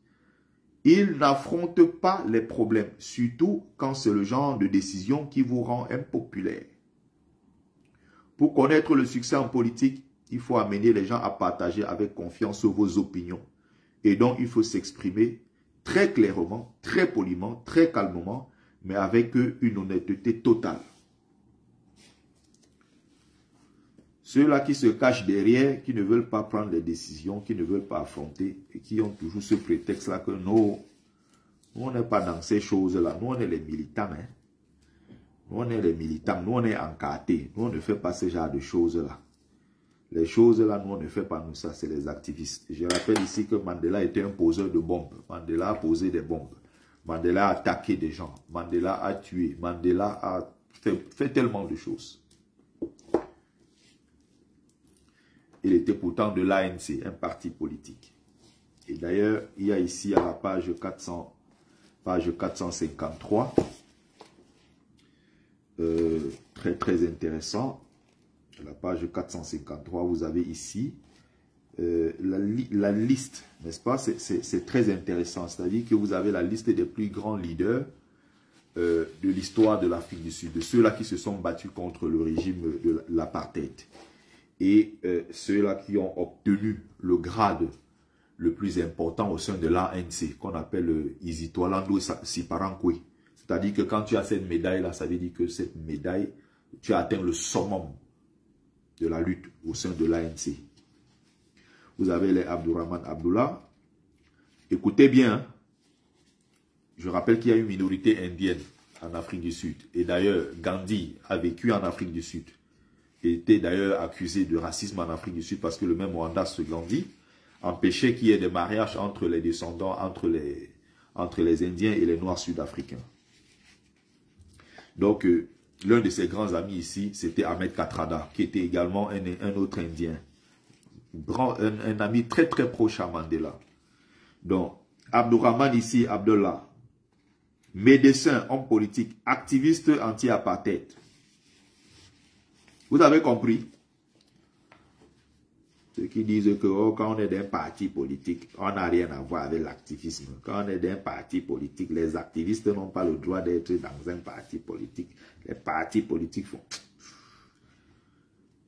ils n'affrontent pas les problèmes, surtout quand c'est le genre de décision qui vous rend impopulaire. Pour connaître le succès en politique, il faut amener les gens à partager avec confiance vos opinions. Et donc, il faut s'exprimer très clairement, très poliment, très calmement, mais avec une honnêteté totale. Ceux-là qui se cachent derrière, qui ne veulent pas prendre les décisions, qui ne veulent pas affronter, et qui ont toujours ce prétexte-là que nous, on n'est pas dans ces choses-là. Nous, on est les militants. Hein? Nous, on est les militants. Nous, on est encartés. Nous, on ne fait pas ce genre de choses-là. Les choses-là, nous, on ne fait pas nous ça. C'est les activistes. Je rappelle ici que Mandela était un poseur de bombes. Mandela a posé des bombes. Mandela a attaqué des gens. Mandela a tué. Mandela a fait tellement de choses. Il était pourtant de l'ANC, un parti politique. Et d'ailleurs, il y a ici à la page 453, très intéressant. À la page 453, vous avez ici la liste, n'est-ce pas? C'est très intéressant. C'est-à-dire que vous avez la liste des plus grands leaders de l'histoire de l'Afrique du Sud, de ceux-là qui se sont battus contre le régime de l'apartheid. Et ceux-là qui ont obtenu le grade le plus important au sein de l'ANC, qu'on appelle Isitolando Siparankwe. C'est-à-dire que quand tu as cette médaille-là, ça veut dire que cette médaille, tu as atteint le summum de la lutte au sein de l'ANC. Vous avez les Abdourahmane Abdullah. Écoutez bien, hein. Je rappelle qu'il y a une minorité indienne en Afrique du Sud. Et d'ailleurs, Gandhi a vécu en Afrique du Sud. Il était d'ailleurs accusé de racisme en Afrique du Sud parce que le même Mohandas Gandhi empêchait qu'il y ait des mariages entre les descendants, entre les Indiens et les Noirs sud-africains. Donc, l'un de ses grands amis ici, c'était Ahmed Kathrada, qui était également un autre Indien. Un ami très proche à Mandela. Donc, Abdourahmane ici, Abdullah, médecin, homme politique, activiste anti-apartheid. Vous avez compris? Ceux qui disent que oh, quand on est d'un parti politique, on n'a rien à voir avec l'activisme. Quand on est d'un parti politique, les activistes n'ont pas le droit d'être dans un parti politique. Les partis politiques font...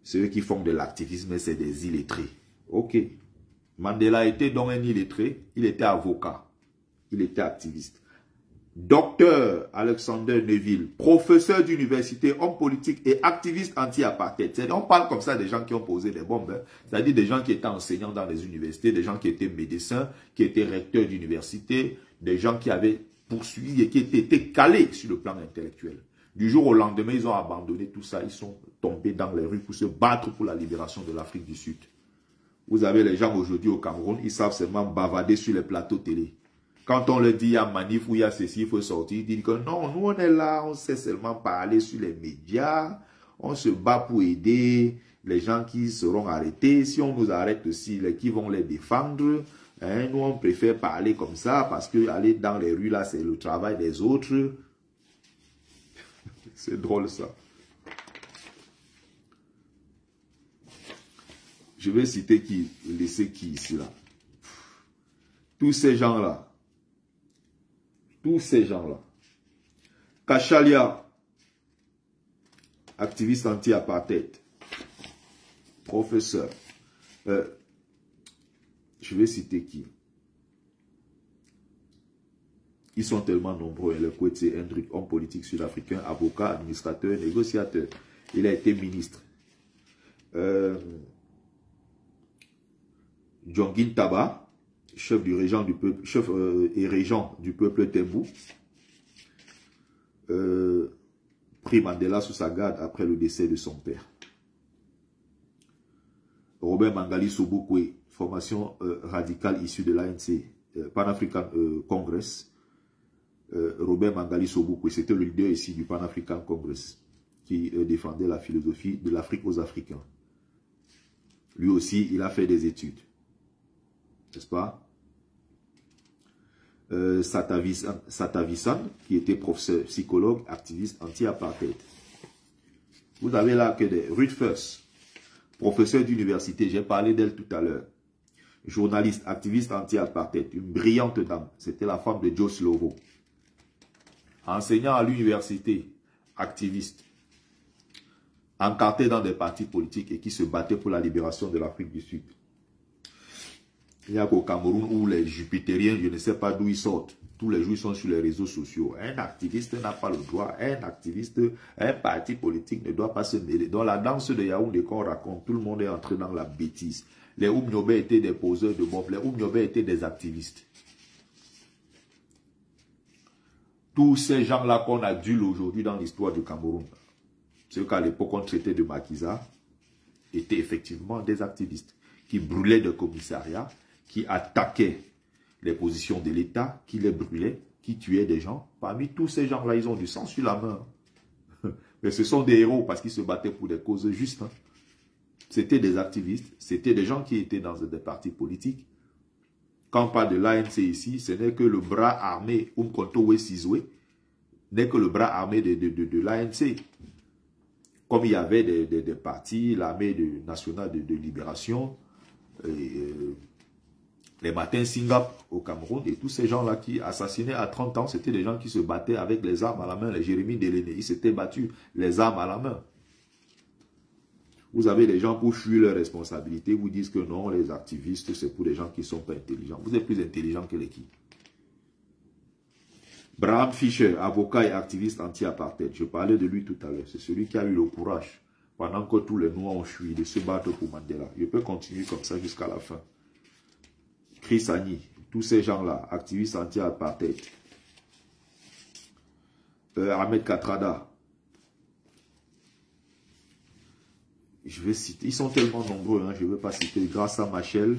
Ceux qui font de l'activisme, c'est des illettrés. Ok. Mandela était donc un illettré. Il était avocat. Il était activiste. Docteur Alexander Neville, professeur d'université, homme politique et activiste anti-apartheid. On parle comme ça des gens qui ont posé des bombes. Hein. C'est-à-dire des gens qui étaient enseignants dans les universités, des gens qui étaient médecins, qui étaient recteurs d'université, des gens qui avaient poursuivi et qui étaient calés sur le plan intellectuel. Du jour au lendemain, ils ont abandonné tout ça. Ils sont tombés dans les rues pour se battre pour la libération de l'Afrique du Sud. Vous avez les gens aujourd'hui au Cameroun, ils savent seulement bavader sur les plateaux télé. Quand on leur dit il y a manif ou il y a ceci, il faut sortir, ils disent que non, nous on est là, on sait seulement parler sur les médias, on se bat pour aider les gens qui seront arrêtés. Si on nous arrête aussi, qui vont les défendre, hein, nous on préfère parler comme ça parce que aller dans les rues là, c'est le travail des autres. C'est drôle ça. Je vais citer qui, laisser qui ici là. Tous ces gens-là. Tous ces gens-là. Kachalia, activiste anti-apartheid. Professeur. Je vais citer qui. Ils sont tellement nombreux. Le Kwetse Hendrik, homme politique sud-africain, avocat, administrateur, négociateur. Il a été ministre. Jongin Taba, chef du régent du peuple, chef et régent du peuple Tembou, pris Mandela sous sa garde après le décès de son père. Robert Mangali Sobukwe, formation radicale issue de l'ANC, Pan-African Congress. Robert Mangali Sobukwe, c'était le leader ici du Pan-African Congress qui défendait la philosophie de l'Afrique aux Africains. Lui aussi, il a fait des études. N'est-ce pas? Satavisan, qui était professeur, psychologue, activiste anti-apartheid. Vous avez là que des Ruth First, professeur d'université, j'ai parlé d'elle tout à l'heure. Journaliste, activiste anti-apartheid, une brillante dame. C'était la femme de Joe Slovo. Enseignant à l'université, activiste, encarté dans des partis politiques et qui se battait pour la libération de l'Afrique du Sud. Il n'y a qu'au Cameroun où les jupitériens, je ne sais pas d'où ils sortent. Tous les jours, ils sont sur les réseaux sociaux. Un activiste n'a pas le droit. Un activiste, un parti politique ne doit pas se mêler. Dans la danse de Yaoundé qu'on raconte, tout le monde est entré dans la bêtise. Les Oumniobé étaient des poseurs de bombes. Les Oumniobé étaient des activistes. Tous ces gens-là qu'on adule aujourd'hui dans l'histoire du Cameroun, ceux qu'à l'époque on traitait de maquisards, étaient effectivement des activistes qui brûlaient des commissariats, qui attaquaient les positions de l'État, qui les brûlaient, qui tuaient des gens. Parmi tous ces gens-là, ils ont du sang sur la main. Mais ce sont des héros parce qu'ils se battaient pour des causes justes. Hein. C'était des activistes, c'était des gens qui étaient dans des partis politiques. Quand on parle de l'ANC ici, ce n'est que le bras armé, Umkhonto Sizwe, n'est que le bras armé de l'ANC. Comme il y avait des partis, l'armée nationale de libération, les matins Singap au Cameroun, et tous ces gens-là qui assassinaient à 30 ans, c'était des gens qui se battaient avec les armes à la main, les Jérémy Deléné, ils s'étaient battus les armes à la main. Vous avez des gens pour fuir leurs responsabilités, vous disent que non, les activistes, c'est pour des gens qui ne sont pas intelligents. Vous êtes plus intelligents que les qui? Bram Fischer, avocat et activiste anti-apartheid, je parlais de lui tout à l'heure, c'est celui qui a eu le courage, pendant que tous les Noirs ont fui, de se battre pour Mandela. Je peux continuer comme ça jusqu'à la fin. Chris Hani, tous ces gens-là, activistes anti-apartheid. Ahmed Katrada. Je vais citer, ils sont tellement nombreux, hein, je ne vais pas citer. Grâce à Machel,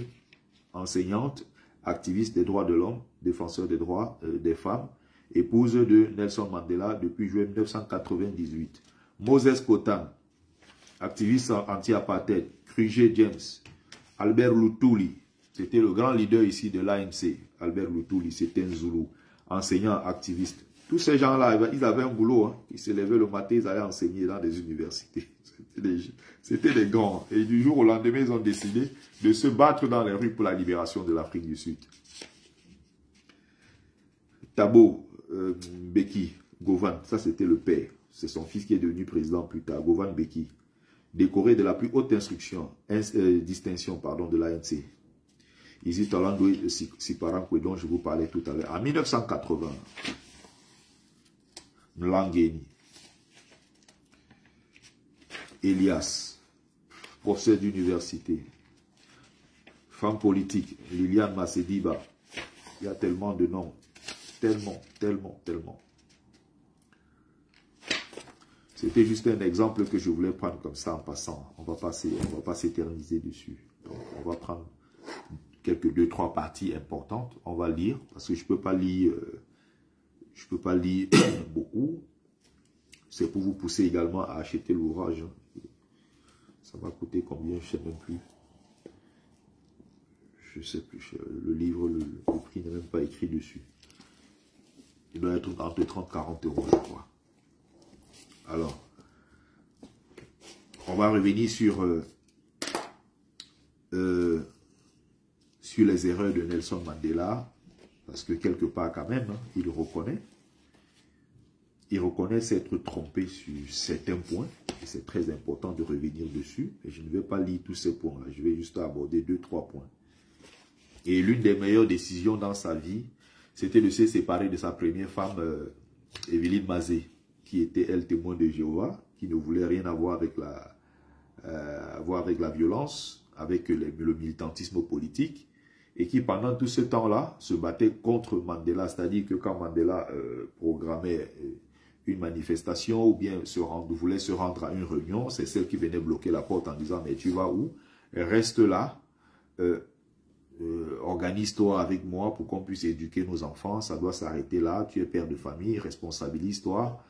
enseignante, activiste des droits de l'homme, défenseur des droits des femmes, épouse de Nelson Mandela depuis juillet 1998. Moses Kotan, activiste anti-apartheid. Krugé James, Albert Luthuli, c'était le grand leader ici de l'ANC. Albert Luthuli, c'était un Zoulou, enseignant, activiste. Tous ces gens-là, ils avaient un boulot. Hein. Ils se levaient le matin, ils allaient enseigner dans des universités. C'était des grands. Et du jour au lendemain, ils ont décidé de se battre dans les rues pour la libération de l'Afrique du Sud. Thabo Mbeki Govan, ça c'était le père. C'est son fils qui est devenu président plus tard. Govan Mbeki, décoré de la plus haute distinction de l'ANC. Ici, Talando Siparankwe, dont je vous parlais tout à l'heure. En 1980, Mlangeni, Elias, professeur d'université, femme politique, Liliane Masediba. Il y a tellement de noms. Tellement. C'était juste un exemple que je voulais prendre comme ça en passant. On va pas s'éterniser dessus. Donc, on va prendre quelques 2-3 parties importantes. On va lire, parce que je peux pas lire beaucoup. C'est pour vous pousser également à acheter l'ouvrage. Ça va coûter combien? Je ne sais même plus. Je ne sais plus. Le livre, le prix n'est même pas écrit dessus. Il doit être entre 30 et 40 euros, je crois. Alors, on va revenir sur les erreurs de Nelson Mandela, parce que quelque part quand même, hein, il reconnaît. Il reconnaît s'être trompé sur certains points, et c'est très important de revenir dessus. Et je ne vais pas lire tous ces points-là, je vais juste aborder 2-3 points. Et l'une des meilleures décisions dans sa vie, c'était de se séparer de sa première femme, Evelyne Mazet, qui était, elle, témoin de Jéhovah, qui ne voulait rien avoir avec la violence, avec le militantisme politique, et qui, pendant tout ce temps-là, se battait contre Mandela. C'est-à-dire que quand Mandela programmait une manifestation ou bien voulait se rendre à une réunion, c'est celle qui venait bloquer la porte en disant « Mais tu vas où? Reste là. Organise-toi avec moi pour qu'on puisse éduquer nos enfants, ça doit s'arrêter là, tu es père de famille, responsabilise-toi,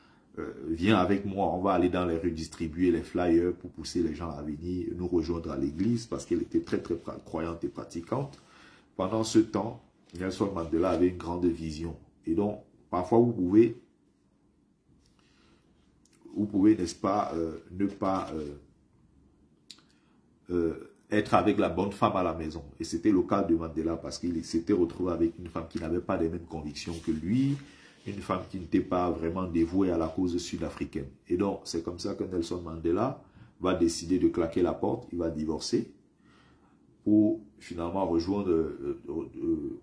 viens avec moi, on va aller dans les rues distribuer les flyers pour pousser les gens à venir nous rejoindre à l'église, parce qu'elle était très très croyante et pratiquante. Pendant ce temps, Nelson Mandela avait une grande vision, et donc parfois vous pouvez, n'est-ce pas, ne pas être avec la bonne femme à la maison. Et c'était le cas de Mandela, parce qu'il s'était retrouvé avec une femme qui n'avait pas les mêmes convictions que lui, une femme qui n'était pas vraiment dévouée à la cause sud-africaine. Et donc, c'est comme ça que Nelson Mandela va décider de claquer la porte, il va divorcer, pour finalement rejoindre,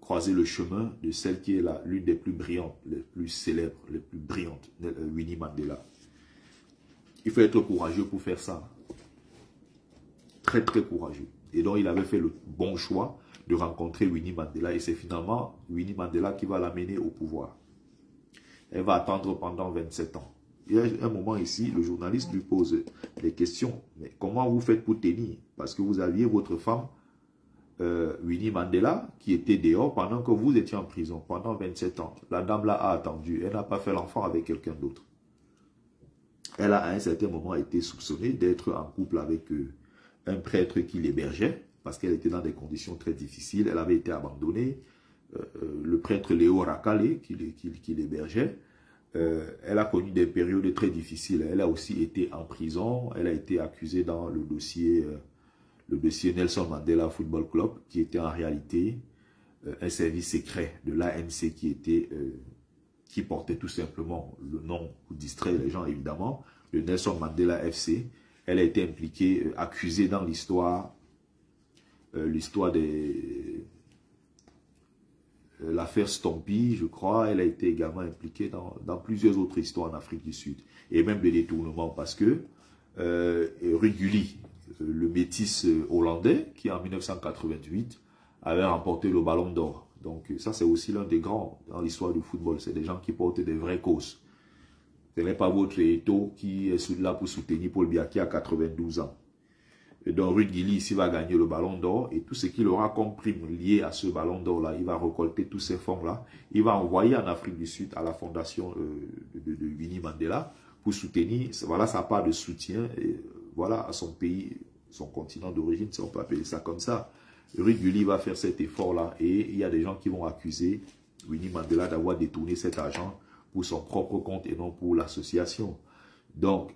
croiser le chemin de celle qui est l'une des plus brillantes, les plus célèbres, les plus brillantes, Winnie Mandela. Il faut être courageux pour faire ça. Très très courageux. Et donc il avait fait le bon choix de rencontrer Winnie Mandela, et c'est finalement Winnie Mandela qui va l'amener au pouvoir. Elle va attendre pendant 27 ans. Il y a un moment ici, le journaliste lui pose des questions. Mais comment vous faites pour tenir? Parce que vous aviez votre femme, Winnie Mandela, qui était dehors pendant que vous étiez en prison, pendant 27 ans. La dame là a attendu, elle n'a pas fait l'enfant avec quelqu'un d'autre. Elle a à un certain moment été soupçonnée d'être en couple avec un prêtre qui l'hébergeait, parce qu'elle était dans des conditions très difficiles, elle avait été abandonnée, le prêtre Léo Rakale qui l'hébergeait, elle a connu des périodes très difficiles, elle a aussi été en prison, elle a été accusée dans le dossier Nelson Mandela Football Club, qui était en réalité un service secret de l'ANC qui portait tout simplement le nom, pour distraire les gens évidemment, le Nelson Mandela FC. Elle a été impliquée, accusée dans l'histoire l'affaire Stompy, je crois. Elle a été également impliquée dans plusieurs autres histoires en Afrique du Sud. Et même des détournements, parce que Ruguli, le métis hollandais, qui en 1988 avait remporté le Ballon d'Or. Donc ça, c'est aussi l'un des grands dans l'histoire du football. C'est des gens qui portent des vraies causes. Ce n'est pas votre Eto'o qui est là pour soutenir Paul Biya qui a 92 ans. Et donc Rugili ici va gagner le Ballon d'Or, et tout ce qu'il aura comme prime lié à ce Ballon d'Or-là, il va récolter tous ces fonds-là. Il va envoyer en Afrique du Sud à la fondation de Winnie Mandela pour soutenir, voilà sa part de soutien, et voilà, à son pays, son continent d'origine, si on peut appeler ça comme ça. Rugili va faire cet effort-là, et il y a des gens qui vont accuser Winnie Mandela d'avoir détourné cet argent pour son propre compte et non pour l'association. Donc,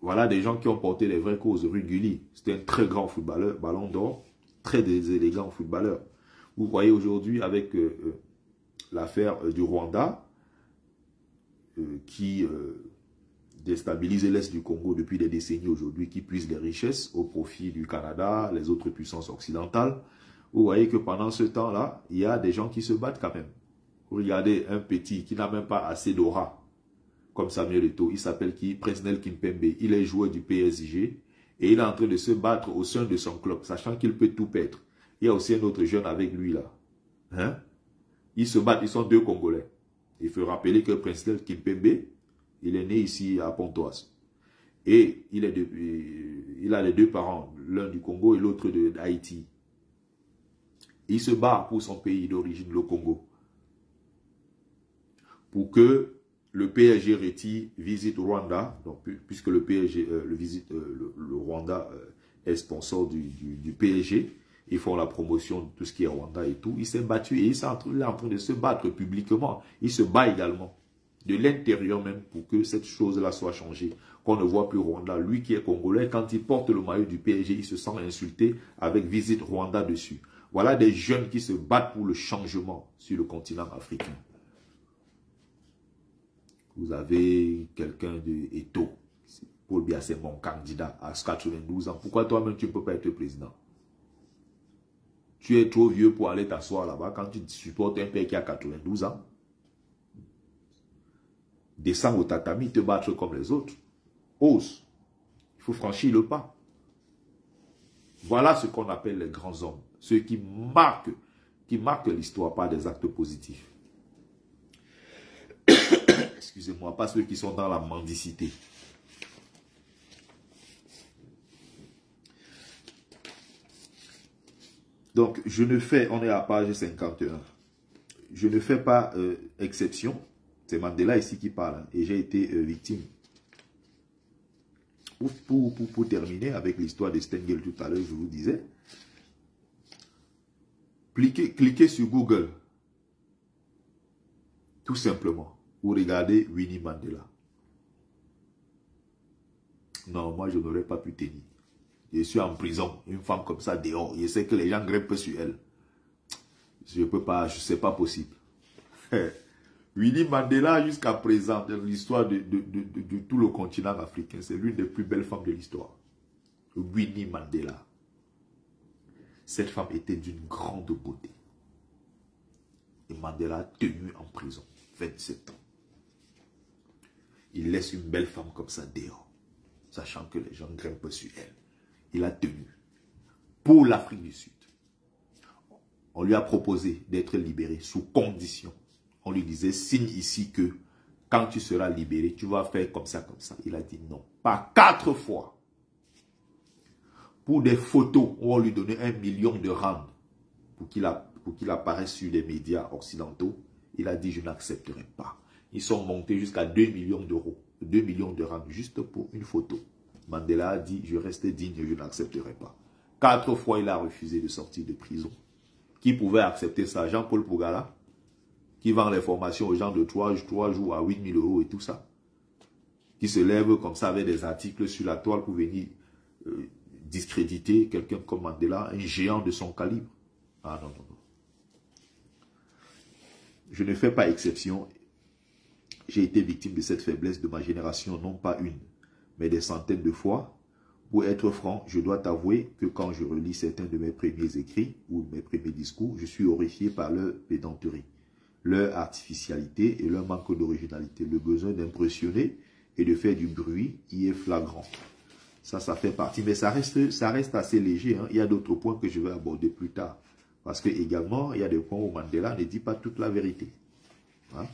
voilà des gens qui ont porté les vraies causes. Rugili, c'était un très grand footballeur, Ballon d'Or, très élégant footballeur. Vous voyez aujourd'hui avec l'affaire du Rwanda, qui déstabilise l'Est du Congo depuis des décennies aujourd'hui, qui puise les richesses au profit du Canada, les autres puissances occidentales. Vous voyez que pendant ce temps-là, il y a des gens qui se battent quand même. Regardez un petit qui n'a même pas assez d'aura, comme Samuel Eto'o, il s'appelle qui? Presnel Kimpembe. Il est joueur du PSG et il est en train de se battre au sein de son club, sachant qu'il peut tout perdre. Il y a aussi un autre jeune avec lui là. Hein? Ils se battent, ils sont deux Congolais. Il faut rappeler que Presnel Kimpembe, il est né ici à Pontoise. Et il a les deux parents, l'un du Congo et l'autre d'Haïti. Il se bat pour son pays d'origine, le Congo. Pour que le PSG retire visite Rwanda, donc, puisque le PSG, le Rwanda est sponsor du PSG, ils font la promotion de tout ce qui est Rwanda et tout. Il s'est battu et il est en train de se battre publiquement. Il se bat également, de l'intérieur même, pour que cette chose-là soit changée. Qu'on ne voit plus Rwanda. Lui qui est congolais, quand il porte le maillot du PSG, il se sent insulté avec visite Rwanda dessus. Voilà des jeunes qui se battent pour le changement sur le continent africain. Vous avez quelqu'un de Eto. Paul Biya, c'est mon candidat à 92 ans. Pourquoi toi-même tu ne peux pas être président? Tu es trop vieux pour aller t'asseoir là-bas quand tu supportes un père qui a 92 ans. Descends au tatami, te battre comme les autres. Ose. Il faut franchir le pas. Voilà ce qu'on appelle les grands hommes. Ceux qui marquent l'histoire par des actes positifs. Excusez-moi, pas ceux qui sont dans la mendicité. Donc, je ne fais, on est à page 51, je ne fais pas exception. C'est Mandela ici qui parle, hein, et j'ai été victime. Pour terminer avec l'histoire de Stengel tout à l'heure, je vous disais, cliquez sur Google, tout simplement, pour regarder Winnie Mandela. Non, moi je n'aurais pas pu tenir. Je suis en prison, une femme comme ça dehors, je sais que les gens grimpent sur elle. Je peux pas, c'est pas possible. Winnie Mandela, jusqu'à présent, dans l'histoire de tout le continent africain, c'est l'une des plus belles femmes de l'histoire. Winnie Mandela. Cette femme était d'une grande beauté. Et Mandela a tenu en prison 27 ans. Il laisse une belle femme comme ça dehors, sachant que les gens grimpent sur elle. Il a tenu pour l'Afrique du Sud. On lui a proposé d'être libéré sous condition. On lui disait, signe ici que quand tu seras libéré, tu vas faire comme ça, comme ça. Il a dit non. Pas 4 fois. Pour des photos, on va lui donner 1 million de rand pour qu'il apparaisse sur les médias occidentaux. Il a dit, je n'accepterai pas. Ils sont montés jusqu'à 2 millions d'euros. 2 millions de rand juste pour une photo. Mandela a dit, je reste digne, je n'accepterai pas. 4 fois, il a refusé de sortir de prison. Qui pouvait accepter ça? Jean-Paul Pougala, qui vend les formations aux gens de 3 jours à 8 000 € et tout ça. Qui se lève comme ça avec des articles sur la toile pour venir discréditer quelqu'un comme Mandela, un géant de son calibre. Ah non, non, non. Je ne fais pas exception. J'ai été victime de cette faiblesse de ma génération, non pas une, mais des centaines de fois. Pour être franc, je dois t'avouer que quand je relis certains de mes premiers écrits ou mes premiers discours, je suis horrifié par leur pédanterie, leur artificialité et leur manque d'originalité. Le besoin d'impressionner et de faire du bruit y est flagrant. Ça fait partie, mais ça reste assez léger. Hein. Il y a d'autres points que je vais aborder plus tard. Parce que également, il y a des points où Mandela ne dit pas toute la vérité. Hein?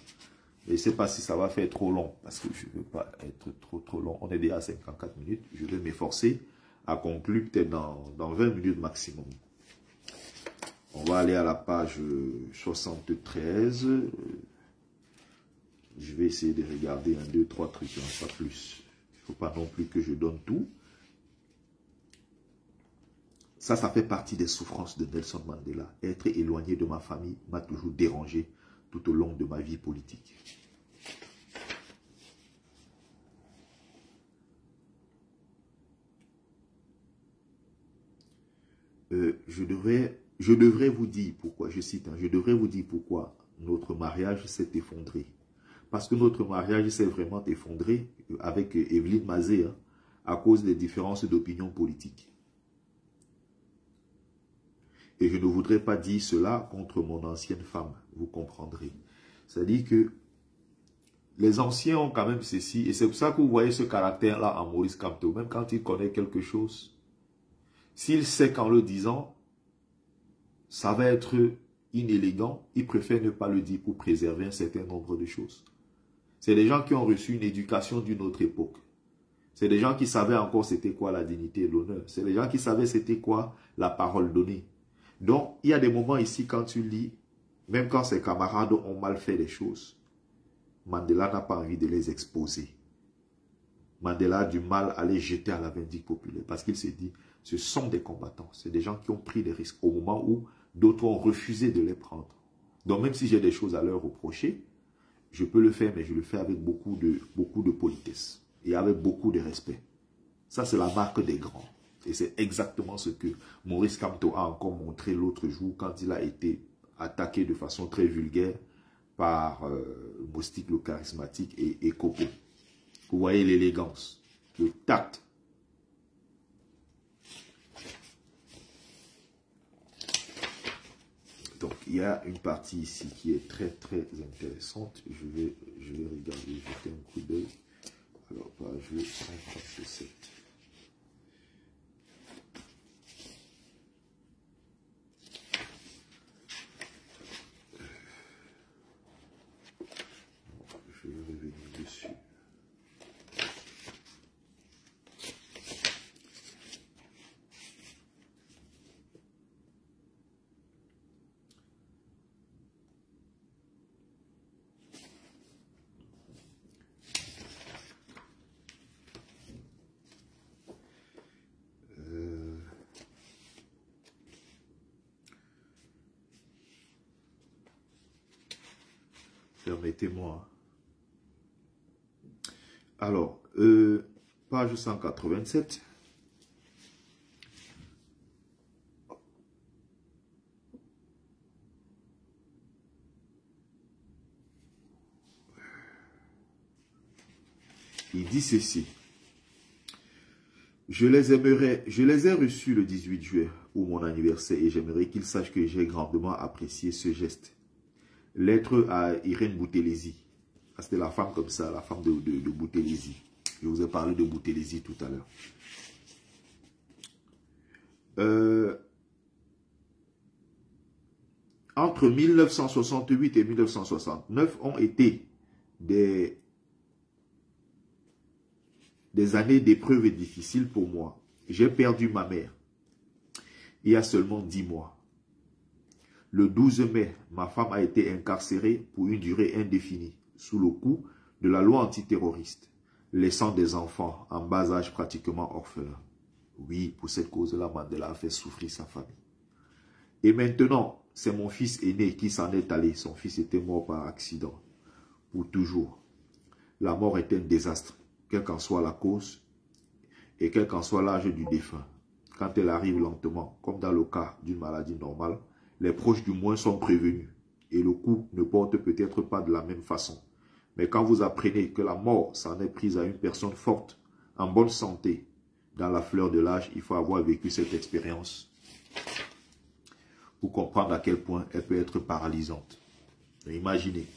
Je ne sais pas si ça va faire trop long, parce que je ne veux pas être trop long. On est déjà à 54 minutes. Je vais m'efforcer à conclure peut-être dans 20 minutes maximum. On va aller à la page 73. Je vais essayer de regarder 1, 2, 3 trucs, hein, pas plus. Il ne faut pas non plus que je donne tout. Ça fait partie des souffrances de Nelson Mandela. Être éloigné de ma famille m'a toujours dérangé tout au long de ma vie politique. Je devrais vous dire pourquoi, je cite, hein, je devrais vous dire pourquoi notre mariage s'est effondré. Parce que notre mariage s'est vraiment effondré avec Evelyne Mazé, hein, à cause des différences d'opinion politique. Et je ne voudrais pas dire cela contre mon ancienne femme, vous comprendrez. C'est-à-dire que les anciens ont quand même ceci, et c'est pour ça que vous voyez ce caractère-là en Maurice Kamto, même quand il connaît quelque chose, s'il sait qu'en le disant, ça va être inélégant, il préfère ne pas le dire pour préserver un certain nombre de choses. C'est des gens qui ont reçu une éducation d'une autre époque. C'est des gens qui savaient encore c'était quoi la dignité et l'honneur. C'est des gens qui savaient c'était quoi la parole donnée. Donc, il y a des moments ici quand tu lis, même quand ses camarades ont mal fait des choses, Mandela n'a pas envie de les exposer. Mandela a du mal à les jeter à la vindicte populaire parce qu'il s'est dit, ce sont des combattants. C'est des gens qui ont pris des risques au moment où d'autres ont refusé de les prendre. Donc, même si j'ai des choses à leur reprocher, je peux le faire, mais je le fais avec beaucoup de politesse et avec beaucoup de respect. Ça, c'est la marque des grands. Et c'est exactement ce que Maurice Kamto a encore montré l'autre jour quand il a été attaqué de façon très vulgaire par Moustique le charismatique et Coco. Vous voyez l'élégance, le tact. Donc, il y a une partie ici qui est très, très intéressante. Je vais regarder, jeter un coup d'œil. Alors, page 137. Je vais revenir dessus. Permettez-moi. Alors, page 187. Il dit ceci. Je les ai reçus le 18 juillet, ou mon anniversaire, et j'aimerais qu'ils sachent que j'ai grandement apprécié ce geste. Lettre à Irène Boutelesi. C'était la femme comme ça, la femme de Boutelesi. Je vous ai parlé de Boutelesi tout à l'heure. Entre 1968 et 1969 ont été des années d'épreuves difficiles pour moi. J'ai perdu ma mère il y a seulement 10 mois. Le 12 mai, ma femme a été incarcérée pour une durée indéfinie sous le coup de la loi antiterroriste, laissant des enfants en bas âge pratiquement orphelins. Oui, pour cette cause-là, Mandela a fait souffrir sa famille. Et maintenant, c'est mon fils aîné qui s'en est allé. Son fils était mort par accident, pour toujours. La mort est un désastre, quelle qu'en soit la cause et quel qu'en soit l'âge du défunt. Quand elle arrive lentement, comme dans le cas d'une maladie normale, les proches du moins sont prévenus et le coup ne porte peut-être pas de la même façon. Mais quand vous apprenez que la mort s'en est prise à une personne forte, en bonne santé, dans la fleur de l'âge, il faut avoir vécu cette expérience pour comprendre à quel point elle peut être paralysante. Imaginez,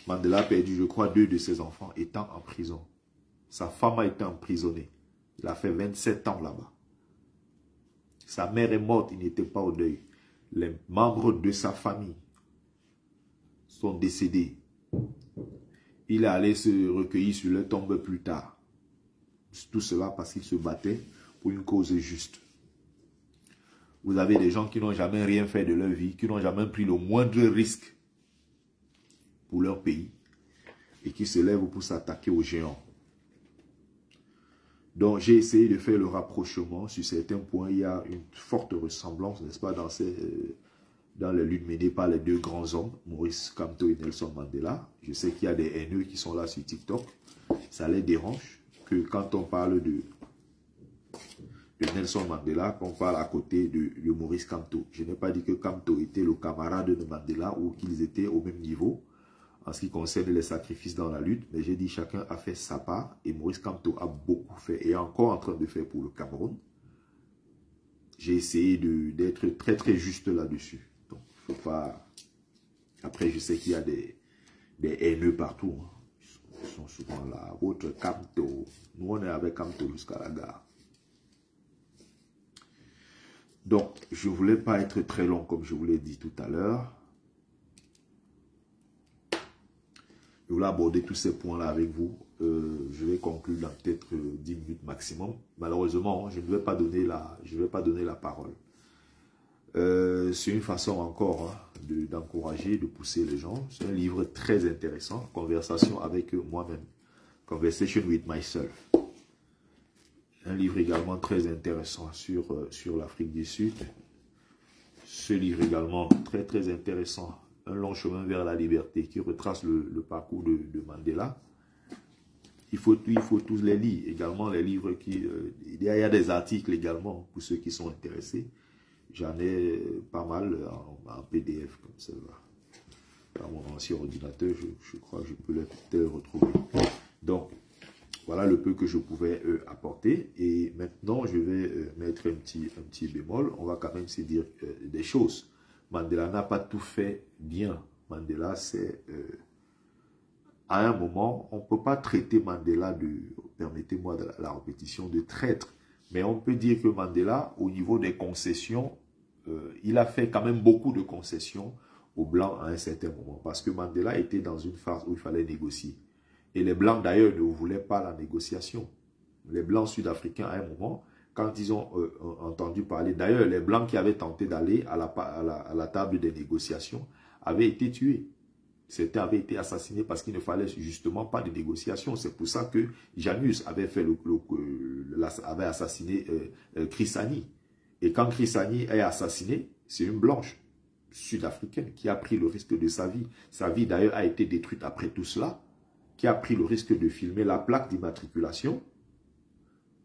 Mandela a perdu, je crois, 2 de ses enfants étant en prison. Sa femme a été emprisonnée. Il a fait 27 ans là-bas. Sa mère est morte, il n'était pas au deuil. Les membres de sa famille sont décédés. Il est allé se recueillir sur leur tombe plus tard. Tout cela parce qu'il se battait pour une cause juste. Vous avez des gens qui n'ont jamais rien fait de leur vie, qui n'ont jamais pris le moindre risque pour leur pays et qui se lèvent pour s'attaquer aux géants. Donc, j'ai essayé de faire le rapprochement. Sur certains points, il y a une forte ressemblance, n'est-ce pas, dans les luttes menées par les 2 grands hommes, Maurice Kamto et Nelson Mandela. Je sais qu'il y a des haineux qui sont là sur TikTok. Ça les dérange que quand on parle de Nelson Mandela, qu'on parle à côté de Maurice Kamto. Je n'ai pas dit que Kamto était le camarade de Mandela ou qu'ils étaient au même niveau en ce qui concerne les sacrifices dans la lutte, mais j'ai dit chacun a fait sa part et Maurice Kamto a beaucoup fait et est encore en train de faire pour le Cameroun. J'ai essayé d'être très très juste là-dessus. Donc, faut pas... Après, je sais qu'il y a des haineux partout. Hein. Ils sont souvent là. Autre Kamto. Nous, on est avec Kamto jusqu'à la gare. Donc, je ne voulais pas être très long comme je vous l'ai dit tout à l'heure. Je voulais aborder tous ces points-là avec vous je vais conclure dans peut-être 10 minutes maximum. Malheureusement, je ne vais pas donner la parole. C'est une façon encore d'encourager, de pousser les gens. C'est un livre très intéressant, Conversation avec moi-même. Conversation with myself. Un livre également très intéressant sur l'Afrique du Sud. Ce livre également très intéressant, Un long chemin vers la liberté, qui retrace le parcours de Mandela. Il faut tous les lire. Également les livres il y a des articles également pour ceux qui sont intéressés. J'en ai pas mal en PDF comme ça. Dans mon ancien ordinateur, je crois que je peux les retrouver. Donc, voilà le peu que je pouvais apporter. Et maintenant, je vais mettre un petit bémol. On va quand même se dire des choses. Mandela n'a pas tout fait bien. Mandela, c'est... à un moment, on ne peut pas traiter Mandela permettez-moi la répétition, de traître. Mais on peut dire que Mandela, au niveau des concessions, il a fait quand même beaucoup de concessions aux Blancs à un certain moment. Parce que Mandela était dans une phase où il fallait négocier. Et les Blancs, d'ailleurs, ne voulaient pas la négociation. Les Blancs sud-africains, à un moment, quand ils ont entendu parler, d'ailleurs, les Blancs qui avaient tenté d'aller à la table des négociations avaient été tués. Certains avaient été assassinés parce qu'il ne fallait justement pas de négociation. C'est pour ça que Janus avait avait assassiné Chris Hani. Et quand Chris Hani est assassiné, c'est une blanche sud-africaine qui a pris le risque de sa vie. Sa vie d'ailleurs a été détruite après tout cela, qui a pris le risque de filmer la plaque d'immatriculation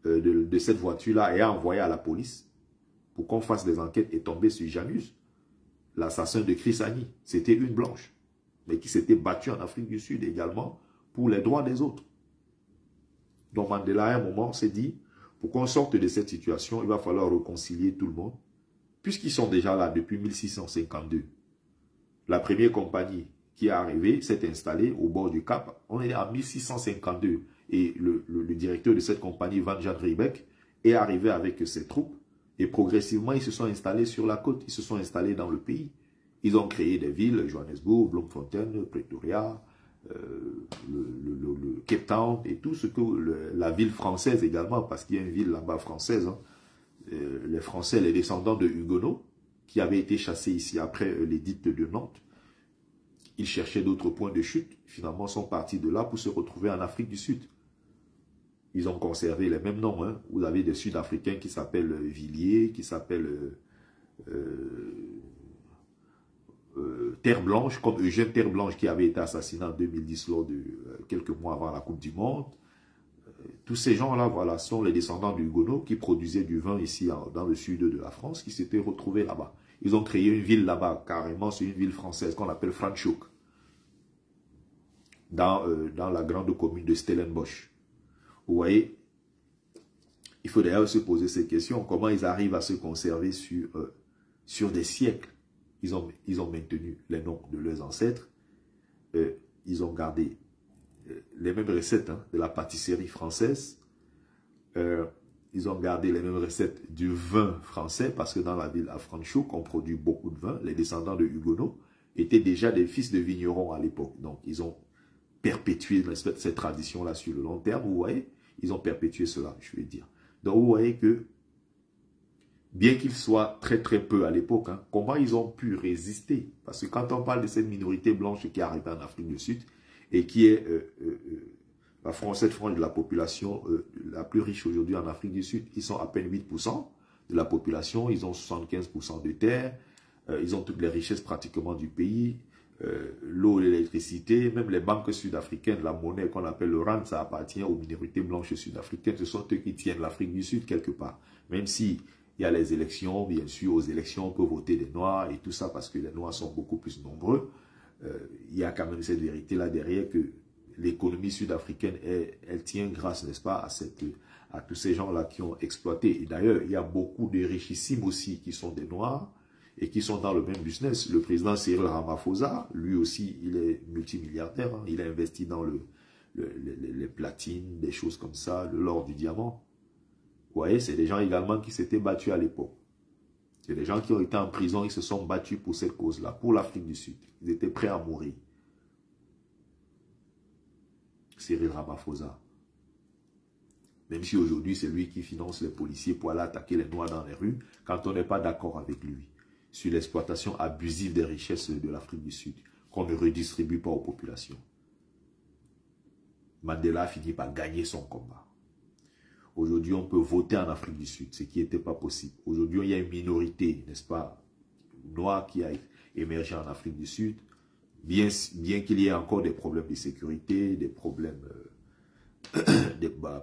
de cette voiture-là et a envoyé à la police pour qu'on fasse des enquêtes et tomber sur Janus, l'assassin de Chris Hani. C'était une blanche, mais qui s'était battue en Afrique du Sud également pour les droits des autres. Donc Mandela, à un moment, s'est dit, pour qu'on sorte de cette situation, il va falloir réconcilier tout le monde, puisqu'ils sont déjà là depuis 1652. La première compagnie qui est arrivée s'est installée au bord du Cap. On est en 1652. Et le directeur de cette compagnie, Van Jan Riebeck, est arrivé avec ses troupes. Et progressivement, ils se sont installés sur la côte. Ils se sont installés dans le pays. Ils ont créé des villes, Johannesburg, Bloemfontein, Pretoria, le Cape Town et tout ce que la ville française également, parce qu'il y a une ville là-bas française. Hein, les Français, les descendants de Huguenots, qui avaient été chassés ici après l'édit de Nantes, ils cherchaient d'autres points de chute. Finalement, sont partis de là pour se retrouver en Afrique du Sud. Ils ont conservé les mêmes noms. Hein. Vous avez des Sud-Africains qui s'appellent Villiers, qui s'appellent Terre Blanche, comme Eugène Terre Blanche qui avait été assassiné en 2010 lors de quelques mois avant la Coupe du Monde. Tous ces gens-là, voilà, sont les descendants du Huguenot qui produisaient du vin ici dans le sud de la France, qui s'étaient retrouvés là-bas. Ils ont créé une ville là-bas, carrément, c'est une ville française qu'on appelle Franschhoek, dans la grande commune de Stellenbosch. Vous voyez, il faut d'ailleurs se poser ces questions, comment ils arrivent à se conserver sur des siècles. Ils ont maintenu les noms de leurs ancêtres, ils ont gardé les mêmes recettes hein, de la pâtisserie française, ils ont gardé les mêmes recettes du vin français, parce que dans la ville à Franschhoek, on produit beaucoup de vin. Les descendants de Huguenots étaient déjà des fils de vignerons à l'époque. Donc, ils ont perpétué cette tradition-là sur le long terme. Vous voyez, ils ont perpétué cela, je vais dire. Donc, vous voyez que, bien qu'ils soient très peu à l'époque, hein, comment ils ont pu résister? Parce que quand on parle de cette minorité blanche qui est arrivée en Afrique du Sud, et qui est cette frange de la population la plus riche aujourd'hui en Afrique du Sud. Ils sont à peine 8% de la population, ils ont 75% de terres, ils ont toutes les richesses pratiquement du pays, l'eau, l'électricité, même les banques sud-africaines, la monnaie qu'on appelle le rand, ça appartient aux minorités blanches sud-africaines, ce sont eux qui tiennent l'Afrique du Sud quelque part. Même si il y a les élections, bien sûr, aux élections on peut voter des Noirs et tout ça parce que les Noirs sont beaucoup plus nombreux. Il y a quand même cette vérité-là derrière que l'économie sud-africaine, elle tient grâce, n'est-ce pas, à tous ces gens-là qui ont exploité. Et d'ailleurs, il y a beaucoup de richissimes aussi qui sont des Noirs et qui sont dans le même business. Le président Cyril Ramaphosa, lui aussi, il est multimilliardaire. Hein. Il a investi dans les platines, des choses comme ça, l'or, du diamant. Vous voyez, c'est des gens également qui s'étaient battus à l'époque. C'est des gens qui ont été en prison, ils se sont battus pour cette cause-là, pour l'Afrique du Sud. Ils étaient prêts à mourir. Cyril Ramaphosa. Même si aujourd'hui, c'est lui qui finance les policiers pour aller attaquer les Noirs dans les rues, quand on n'est pas d'accord avec lui sur l'exploitation abusive des richesses de l'Afrique du Sud, qu'on ne redistribue pas aux populations. Mandela a fini par gagner son combat. Aujourd'hui, on peut voter en Afrique du Sud, ce qui n'était pas possible. Aujourd'hui, il y a une minorité, n'est-ce pas, noire qui a émergé en Afrique du Sud, bien qu'il y ait encore des problèmes de sécurité, des problèmes,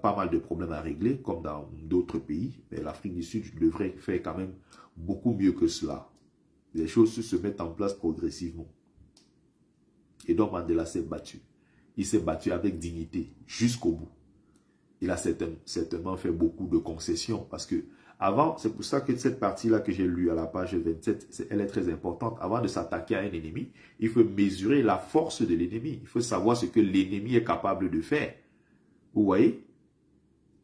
pas mal de problèmes à régler, comme dans d'autres pays. Mais l'Afrique du Sud devrait faire quand même beaucoup mieux que cela. Les choses se mettent en place progressivement. Et donc Mandela s'est battu. Il s'est battu avec dignité, jusqu'au bout. Il a certainement fait beaucoup de concessions. Parce que avant, c'est pour ça que cette partie-là que j'ai lue à la page 27, elle est très importante. Avant de s'attaquer à un ennemi, il faut mesurer la force de l'ennemi. Il faut savoir ce que l'ennemi est capable de faire. Vous voyez?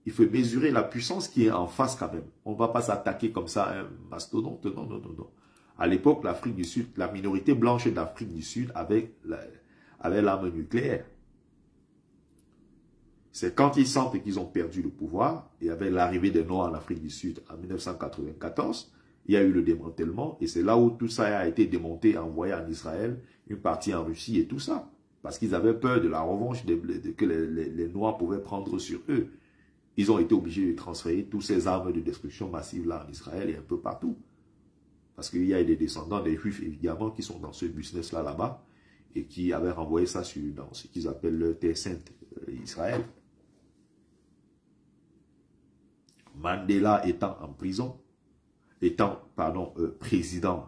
Il faut mesurer la puissance qui est en face quand même. On ne va pas s'attaquer comme ça à un mastodonte. Non, non, non, non. À l'époque, l'Afrique du Sud, la minorité blanche d'Afrique du Sud avait l'arme nucléaire. C'est quand ils sentent qu'ils ont perdu le pouvoir, et avec l'arrivée des Noirs en Afrique du Sud en 1994, il y a eu le démantèlement, et c'est là où tout ça a été démonté, envoyé en Israël, une partie en Russie et tout ça. Parce qu'ils avaient peur de la revanche que les Noirs pouvaient prendre sur eux. Ils ont été obligés de transférer toutes ces armes de destruction massive là en Israël et un peu partout. Parce qu'il y a des descendants des Juifs, évidemment, qui sont dans ce business-là, là-bas, et qui avaient renvoyé ça dans ce qu'ils appellent le Terre Sainte, Israël. Mandela étant en prison, président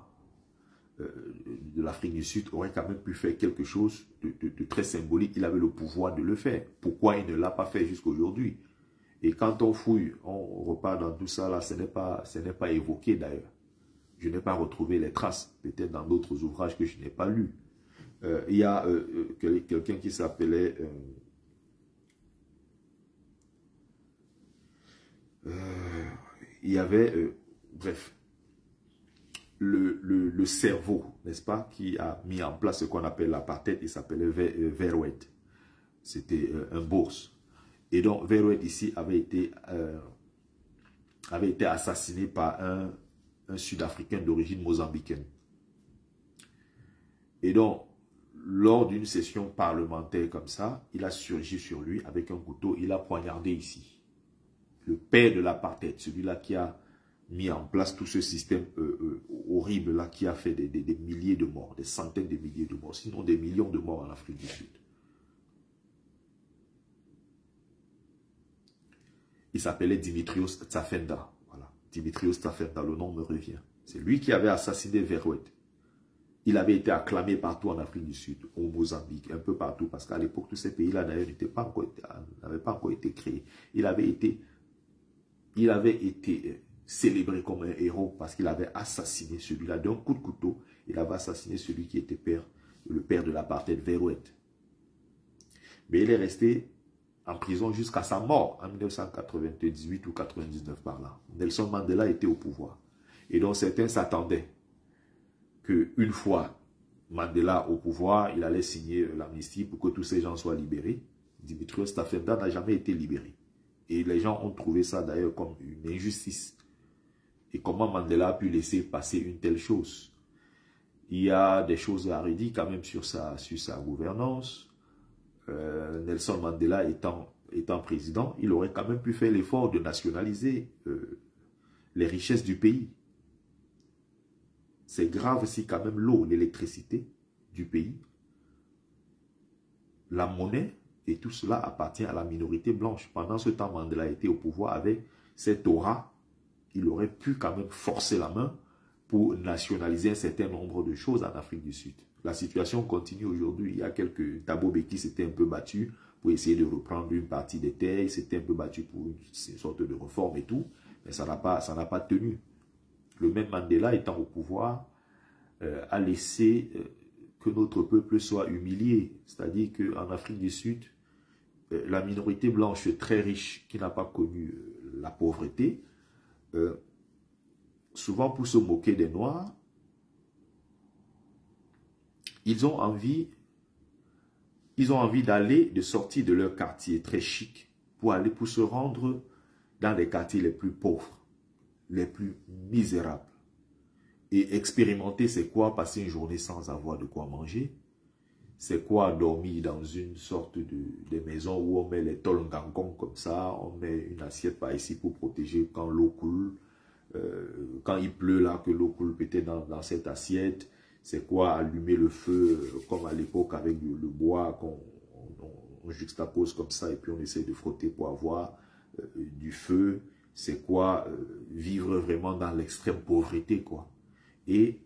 de l'Afrique du Sud, aurait quand même pu faire quelque chose de très symbolique. Il avait le pouvoir de le faire. Pourquoi il ne l'a pas fait jusqu'à aujourd'hui? Et quand on fouille, on repart dans tout ça, là, ce n'est pas évoqué d'ailleurs. Je n'ai pas retrouvé les traces, peut-être dans d'autres ouvrages que je n'ai pas lus. Il y a quelqu'un qui s'appelait... il y avait, bref, le cerveau, n'est-ce pas, qui a mis en place ce qu'on appelle l'apartheid, il s'appelait Verwoerd. C'était un bourse. Et donc, Verwoerd ici avait été assassiné par un Sud-Africain d'origine mozambicaine. Et donc, lors d'une session parlementaire comme ça, il a surgi sur lui avec un couteau, il a poignardé ici. Le père de l'apartheid, celui-là qui a mis en place tout ce système horrible là, qui a fait des milliers de morts, des centaines de milliers de morts, sinon des millions de morts en Afrique du Sud. Il s'appelait Dimitrios Tsafenda. Voilà. Dimitrios Tsafenda, le nom me revient. C'est lui qui avait assassiné Verwoerd. Il avait été acclamé partout en Afrique du Sud, au Mozambique, un peu partout, parce qu'à l'époque, tous ces pays-là n'avaient pas encore été créés. Il avait été célébré comme un héros parce qu'il avait assassiné celui-là d'un coup de couteau. Il avait assassiné celui qui était le père de l'apartheid, Verwoerd. Mais il est resté en prison jusqu'à sa mort en 1998 ou 99 par là. Nelson Mandela était au pouvoir. Et donc certains s'attendaient qu'une fois Mandela au pouvoir, il allait signer l'amnistie pour que tous ces gens soient libérés. Dimitrios Tsafenda n'a jamais été libéré. Et les gens ont trouvé ça d'ailleurs comme une injustice. Et comment Mandela a pu laisser passer une telle chose? Il y a des choses à redire quand même sur sa gouvernance. Nelson Mandela étant président, il aurait quand même pu faire l'effort de nationaliser les richesses du pays. C'est grave si quand même l'eau, l'électricité du pays, la monnaie, et tout cela appartient à la minorité blanche. Pendant ce temps, Mandela était au pouvoir avec cette aura. Il aurait pu quand même forcer la main pour nationaliser un certain nombre de choses en Afrique du Sud. La situation continue aujourd'hui. Il y a quelques Thabo Mbeki s'étaient un peu battus pour essayer de reprendre une partie des terres. Ils s'étaient un peu battus pour une sorte de réforme et tout. Mais ça n'a pas tenu. Le même Mandela étant au pouvoir a laissé que notre peuple soit humilié. C'est-à-dire qu'en Afrique du Sud, la minorité blanche très riche qui n'a pas connu la pauvreté, souvent pour se moquer des Noirs, ils ont envie ils ont envie d'aller, de sortir de leur quartier très chic pour se rendre dans les quartiers les plus pauvres, les plus misérables. Et expérimenter, c'est quoi passer une journée sans avoir de quoi manger? C'est quoi dormir dans une sorte de maison où on met les tolongangong comme ça, on met une assiette par ici pour protéger quand l'eau coule, quand il pleut là, que l'eau coule peut-être dans cette assiette. C'est quoi allumer le feu, comme à l'époque avec le bois qu'on juxtapose comme ça et puis on essaie de frotter pour avoir du feu. C'est quoi vivre vraiment dans l'extrême pauvreté, quoi. Et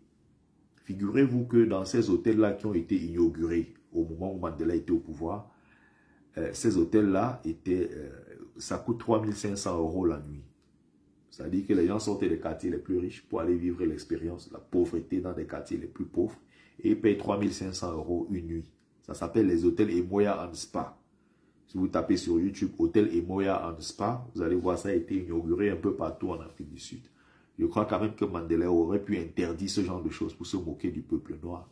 figurez-vous que dans ces hôtels-là qui ont été inaugurés au moment où Mandela était au pouvoir, ces hôtels-là, ça coûte 3500 € la nuit. C'est-à-dire que les gens sortent des quartiers les plus riches pour aller vivre l'expérience, la pauvreté dans des quartiers les plus pauvres et ils payent 3500 € une nuit. Ça s'appelle les hôtels Emoya and Spa. Si vous tapez sur YouTube hôtel Emoya and Spa, vous allez voir ça a été inauguré un peu partout en Afrique du Sud. Je crois quand même que Mandela aurait pu interdire ce genre de choses pour se moquer du peuple noir.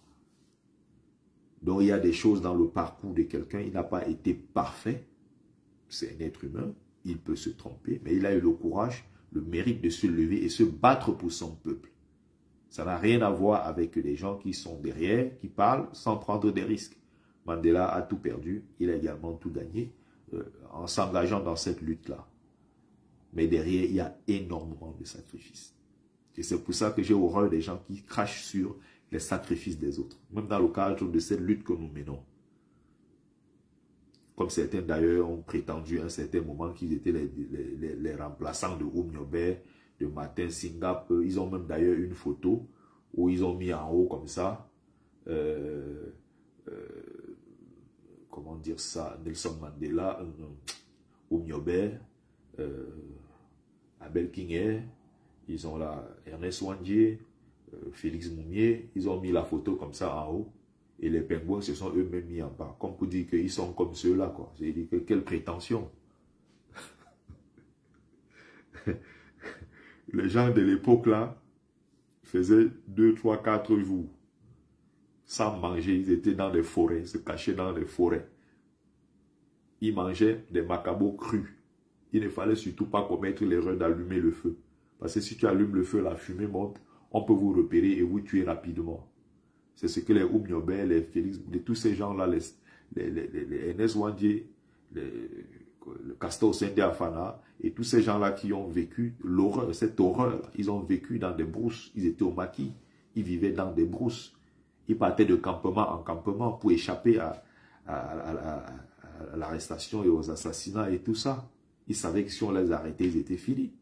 Donc il y a des choses dans le parcours de quelqu'un, il n'a pas été parfait. C'est un être humain, il peut se tromper, mais il a eu le courage, le mérite de se lever et se battre pour son peuple. Ça n'a rien à voir avec les gens qui sont derrière, qui parlent sans prendre des risques. Mandela a tout perdu, il a également tout gagné en s'engageant dans cette lutte-là. Mais derrière, il y a énormément de sacrifices. Et c'est pour ça que j'ai horreur des gens qui crachent sur les sacrifices des autres. Même dans le cadre de cette lutte que nous menons. Comme certains d'ailleurs ont prétendu à un certain moment qu'ils étaient les remplaçants de Oumniobé, de Martin Singap. Ils ont même d'ailleurs une photo où ils ont mis en haut comme ça, comment dire ça, Nelson Mandela, Oumniobé, Abel Kingé, ils ont là Ernest Ouandjé, Félix Moumier, ils ont mis la photo comme ça en haut. Et les pingouins se sont eux-mêmes mis en bas. Comme pour dire qu'ils sont comme ceux-là, quoi. J'ai dit que quelle prétention. Les gens de l'époque, là, faisaient 2, 3, 4 jours. Sans manger, ils étaient dans des forêts, se cachaient dans des forêts. Ils mangeaient des macabos crus. Il ne fallait surtout pas commettre l'erreur d'allumer le feu. Parce que si tu allumes le feu, la fumée monte, on peut vous repérer et vous tuer rapidement. C'est ce que les Oumniobé, les Félix, tous ces gens-là, les Ernest Ouandjé, le Castor Sende Afana, et tous ces gens-là qui ont vécu l'horreur, cette horreur, ils ont vécu dans des brousses, ils étaient au maquis, ils vivaient dans des brousses, ils partaient de campement en campement pour échapper à l'arrestation et aux assassinats et tout ça. Ils savaient que si on les arrêtait, ils étaient finis.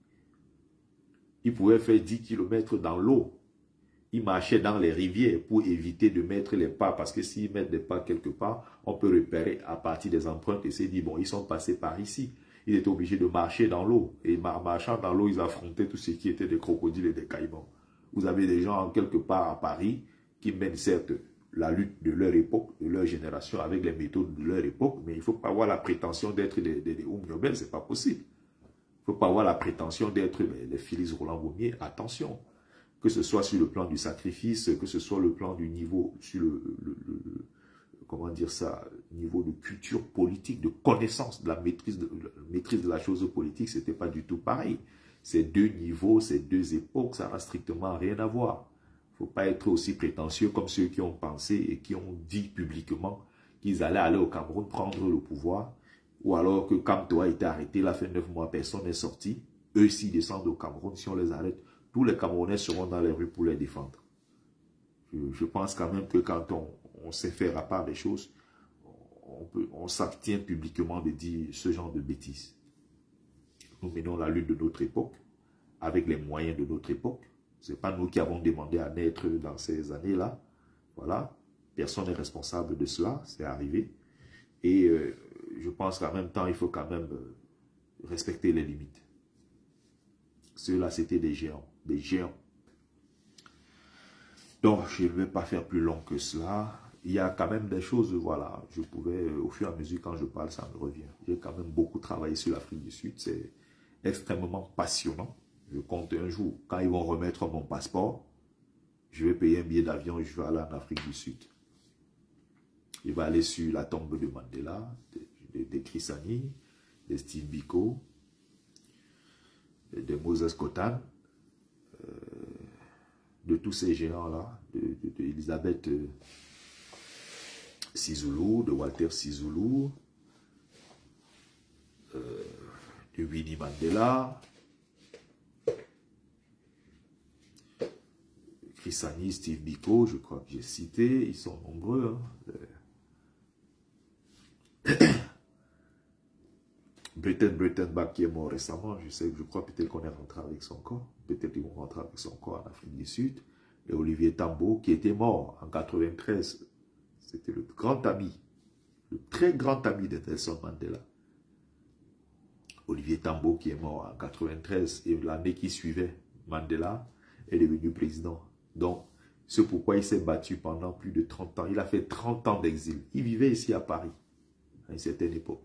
Ils pouvaient faire 10 km dans l'eau. Ils marchaient dans les rivières pour éviter de mettre les pas, parce que s'ils mettent des pas quelque part, on peut repérer à partir des empreintes et se dire, bon, ils sont passés par ici. Ils étaient obligés de marcher dans l'eau. Et marchant dans l'eau, ils affrontaient tout ce qui était des crocodiles et des caïmans. Vous avez des gens quelque part à Paris qui mènent certes la lutte de leur époque, de leur génération, avec les méthodes de leur époque, mais il ne faut pas avoir la prétention d'être des Oumniobé, ce n'est pas possible. Il ne faut pas avoir la prétention d'être les Félix Roland-Gaumier. Attention. Que ce soit sur le plan du sacrifice, que ce soit le plan du niveau, sur comment dire ça, niveau de culture politique, de connaissance, de la maîtrise de la chose politique, ce n'était pas du tout pareil. Ces deux niveaux, ces deux époques, ça n'a strictement rien à voir. Il ne faut pas être aussi prétentieux comme ceux qui ont pensé et qui ont dit publiquement qu'ils allaient aller au Cameroun prendre le pouvoir, ou alors que Kamto a été arrêté, il a fait 9 mois, personne n'est sorti. Eux, s'ils descendent au Cameroun, si on les arrête, tous les Camerounais seront dans les rues pour les défendre. Je pense quand même que quand on sait faire à part des choses, on s'abstient publiquement de dire ce genre de bêtises. Nous menons la lutte de notre époque, avec les moyens de notre époque. Ce n'est pas nous qui avons demandé à naître dans ces années-là. Voilà. Personne n'est responsable de cela, c'est arrivé. Et je pense qu'en même temps, il faut quand même respecter les limites. Ceux-là, c'était des géants. Des géants. Donc, je ne vais pas faire plus long que cela. Il y a quand même des choses, voilà, je pouvais, au fur et à mesure, quand je parle, ça me revient. J'ai quand même beaucoup travaillé sur l'Afrique du Sud. C'est extrêmement passionnant. Je compte un jour, quand ils vont remettre mon passeport, je vais payer un billet d'avion et je vais aller en Afrique du Sud. Il va aller sur la tombe de Mandela, de Chris-Hani, de Steve Biko, de Moses Kotan, de tous ces géants-là, de Elisabeth Sisulu, de Walter Sisulu, de Winnie Mandela, Chris-Hani, Steve Biko, je crois que j'ai cité, ils sont nombreux. Hein. Brettenbach qui est mort récemment, je crois peut-être qu'on est rentré avec son corps, peut-être qu'ils vont rentrer avec son corps en Afrique du Sud, et Olivier Tambo qui était mort en 93, c'était le grand ami, le très grand ami de Nelson Mandela. Olivier Tambo qui est mort en 93, et l'année qui suivait, Mandela est devenu président. Donc, c'est pourquoi il s'est battu pendant plus de 30 ans. Il a fait 30 ans d'exil. Il vivait ici à Paris, à une certaine époque.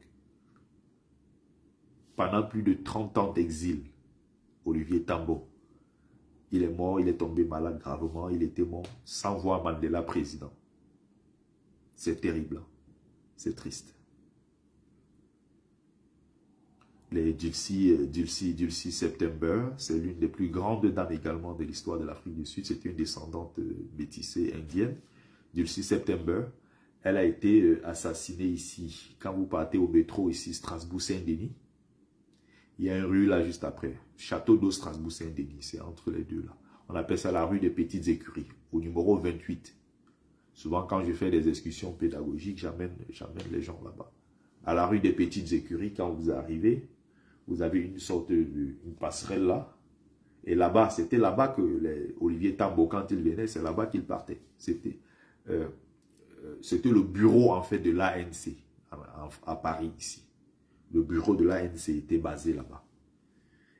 Pendant plus de 30 ans d'exil, Olivier Tambo, il est mort, il est tombé malade gravement, il était mort sans voir Mandela président. C'est terrible, c'est triste. Les Dulcie September, c'est l'une des plus grandes dames également de l'histoire de l'Afrique du Sud. C'est une descendante métissée indienne. Dulcie September, elle a été assassinée ici. Quand vous partez au métro ici, Strasbourg-Saint-Denis, il y a une rue là juste après. Château d'eau Strasbourg-Saint-Denis, c'est entre les deux là. On appelle ça la rue des Petites Écuries, au numéro 28. Souvent quand je fais des excursions pédagogiques, j'amène les gens là-bas. À la rue des Petites Écuries, quand vous arrivez, vous avez une sorte une passerelle là. Et là-bas, c'était là-bas que Olivier Tambo, quand il venait, c'est là-bas qu'il partait. C'était le bureau en fait de l'ANC à Paris ici. Le bureau de l'ANC était basé là-bas.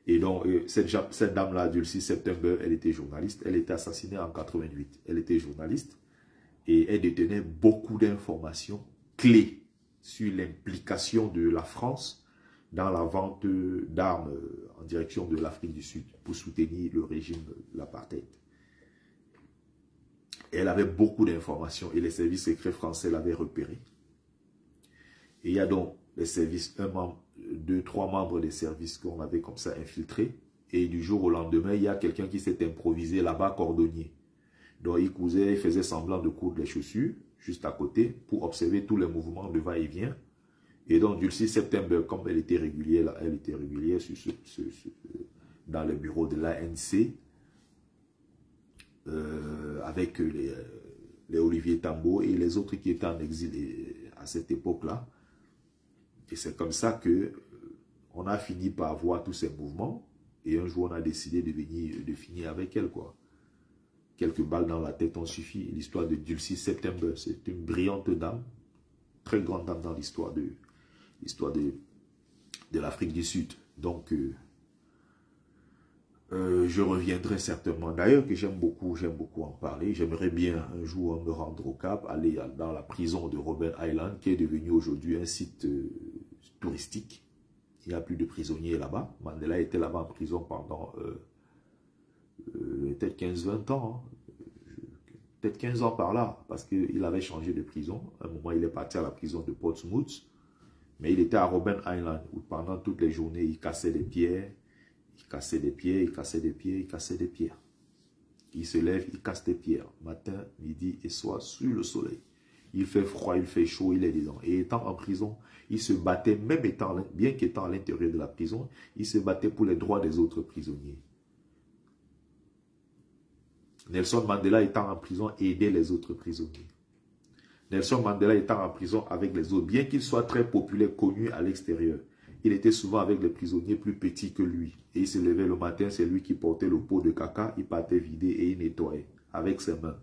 Et donc, cette dame-là, Dulcie September, elle était journaliste. Elle était assassinée en 88. Elle était journaliste et elle détenait beaucoup d'informations clés sur l'implication de la France dans la vente d'armes en direction de l'Afrique du Sud pour soutenir le régime de l'apartheid. Elle avait beaucoup d'informations et les services secrets français l'avaient repérée. Et il y a donc les services, deux, trois membres des services qu'on avait comme ça infiltrés. Et du jour au lendemain, il y a quelqu'un qui s'est improvisé là-bas, cordonnier. Donc il cousait, il faisait semblant de coudre les chaussures, juste à côté, pour observer tous les mouvements de va-et-vient. Et donc Dulcie September, comme elle était régulière, dans le bureau de l'ANC, avec les Olivier Tambo et les autres qui étaient en exil à cette époque-là. Et c'est comme ça que on a fini par voir tous ces mouvements. Et un jour, on a décidé de finir avec elle, quoi. Quelques balles dans la tête ont suffi. L'histoire de Dulcie September, c'est une brillante dame, très grande dame dans l'histoire de l'Afrique du Sud. Donc, je reviendrai certainement. D'ailleurs, que j'aime beaucoup en parler. J'aimerais bien un jour me rendre au Cap, aller dans la prison de Robben Island, qui est devenue aujourd'hui un site touristique. Il n'y a plus de prisonniers là-bas. Mandela était là-bas en prison pendant peut-être 15-20 ans. Hein. Peut-être 15 ans par là, parce qu'il avait changé de prison. À un moment, il est parti à la prison de Portsmouth. Mais il était à Robben Island, où pendant toutes les journées, il cassait des pierres. Il cassait des pierres, il cassait des pierres, il cassait des pierres. Il se lève, il casse des pierres. Matin, midi et soir, sur le soleil. Il fait froid, il fait chaud, il est dedans. Et étant en prison, il se battait, bien qu'étant à l'intérieur de la prison, il se battait pour les droits des autres prisonniers. Nelson Mandela étant en prison, aidait les autres prisonniers. Nelson Mandela étant en prison avec les autres, bien qu'il soit très populaire, connu à l'extérieur, il était souvent avec les prisonniers plus petits que lui. Et il se levait le matin, c'est lui qui portait le pot de caca, il partait vider et il nettoyait avec ses mains.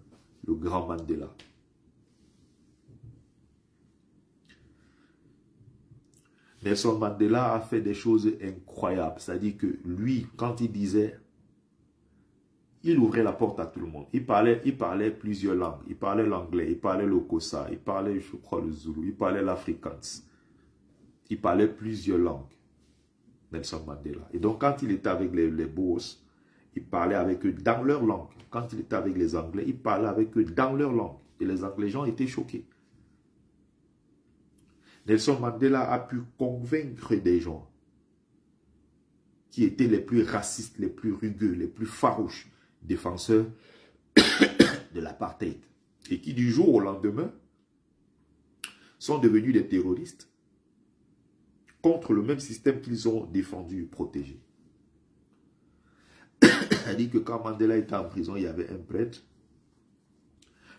Le grand Mandela. Nelson Mandela a fait des choses incroyables. C'est-à-dire que lui, quand il disait, il ouvrait la porte à tout le monde. Il parlait plusieurs langues. Il parlait l'anglais, il parlait le Kosa, il parlait, je crois, le Zulu, il parlait l'Afrikaans. Il parlait plusieurs langues, Nelson Mandela. Et donc, quand il était avec les boss, il parlait avec eux dans leur langue. Quand il était avec les Anglais, il parlait avec eux dans leur langue. Et les Anglais gens étaient choqués. Nelson Mandela a pu convaincre des gens qui étaient les plus racistes, les plus rugueux, les plus farouches défenseurs de l'apartheid. Et qui du jour au lendemain sont devenus des terroristes contre le même système qu'ils ont défendu et protégé. Elle dit que quand Mandela était en prison, il y avait un prêtre,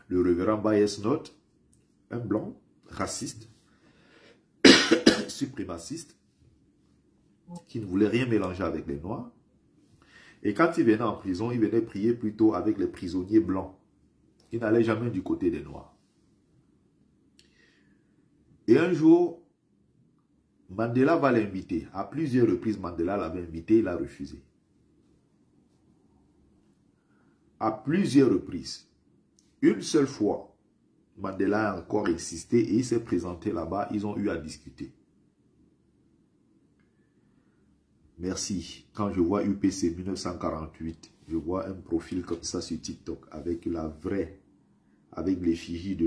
le révérend Bayes Note, un blanc, raciste, suprémaciste, qui ne voulait rien mélanger avec les noirs. Et quand il venait en prison, il venait prier plutôt avec les prisonniers blancs. Il n'allait jamais du côté des noirs. Et un jour, Mandela va l'inviter. À plusieurs reprises, Mandela l'avait invité, il a refusé. À plusieurs reprises. Une seule fois, Mandela a encore insisté et il s'est présenté là-bas. Ils ont eu à discuter. Merci. Quand je vois UPC 1948, je vois un profil comme ça sur TikTok avec la vraie, avec l'effigie de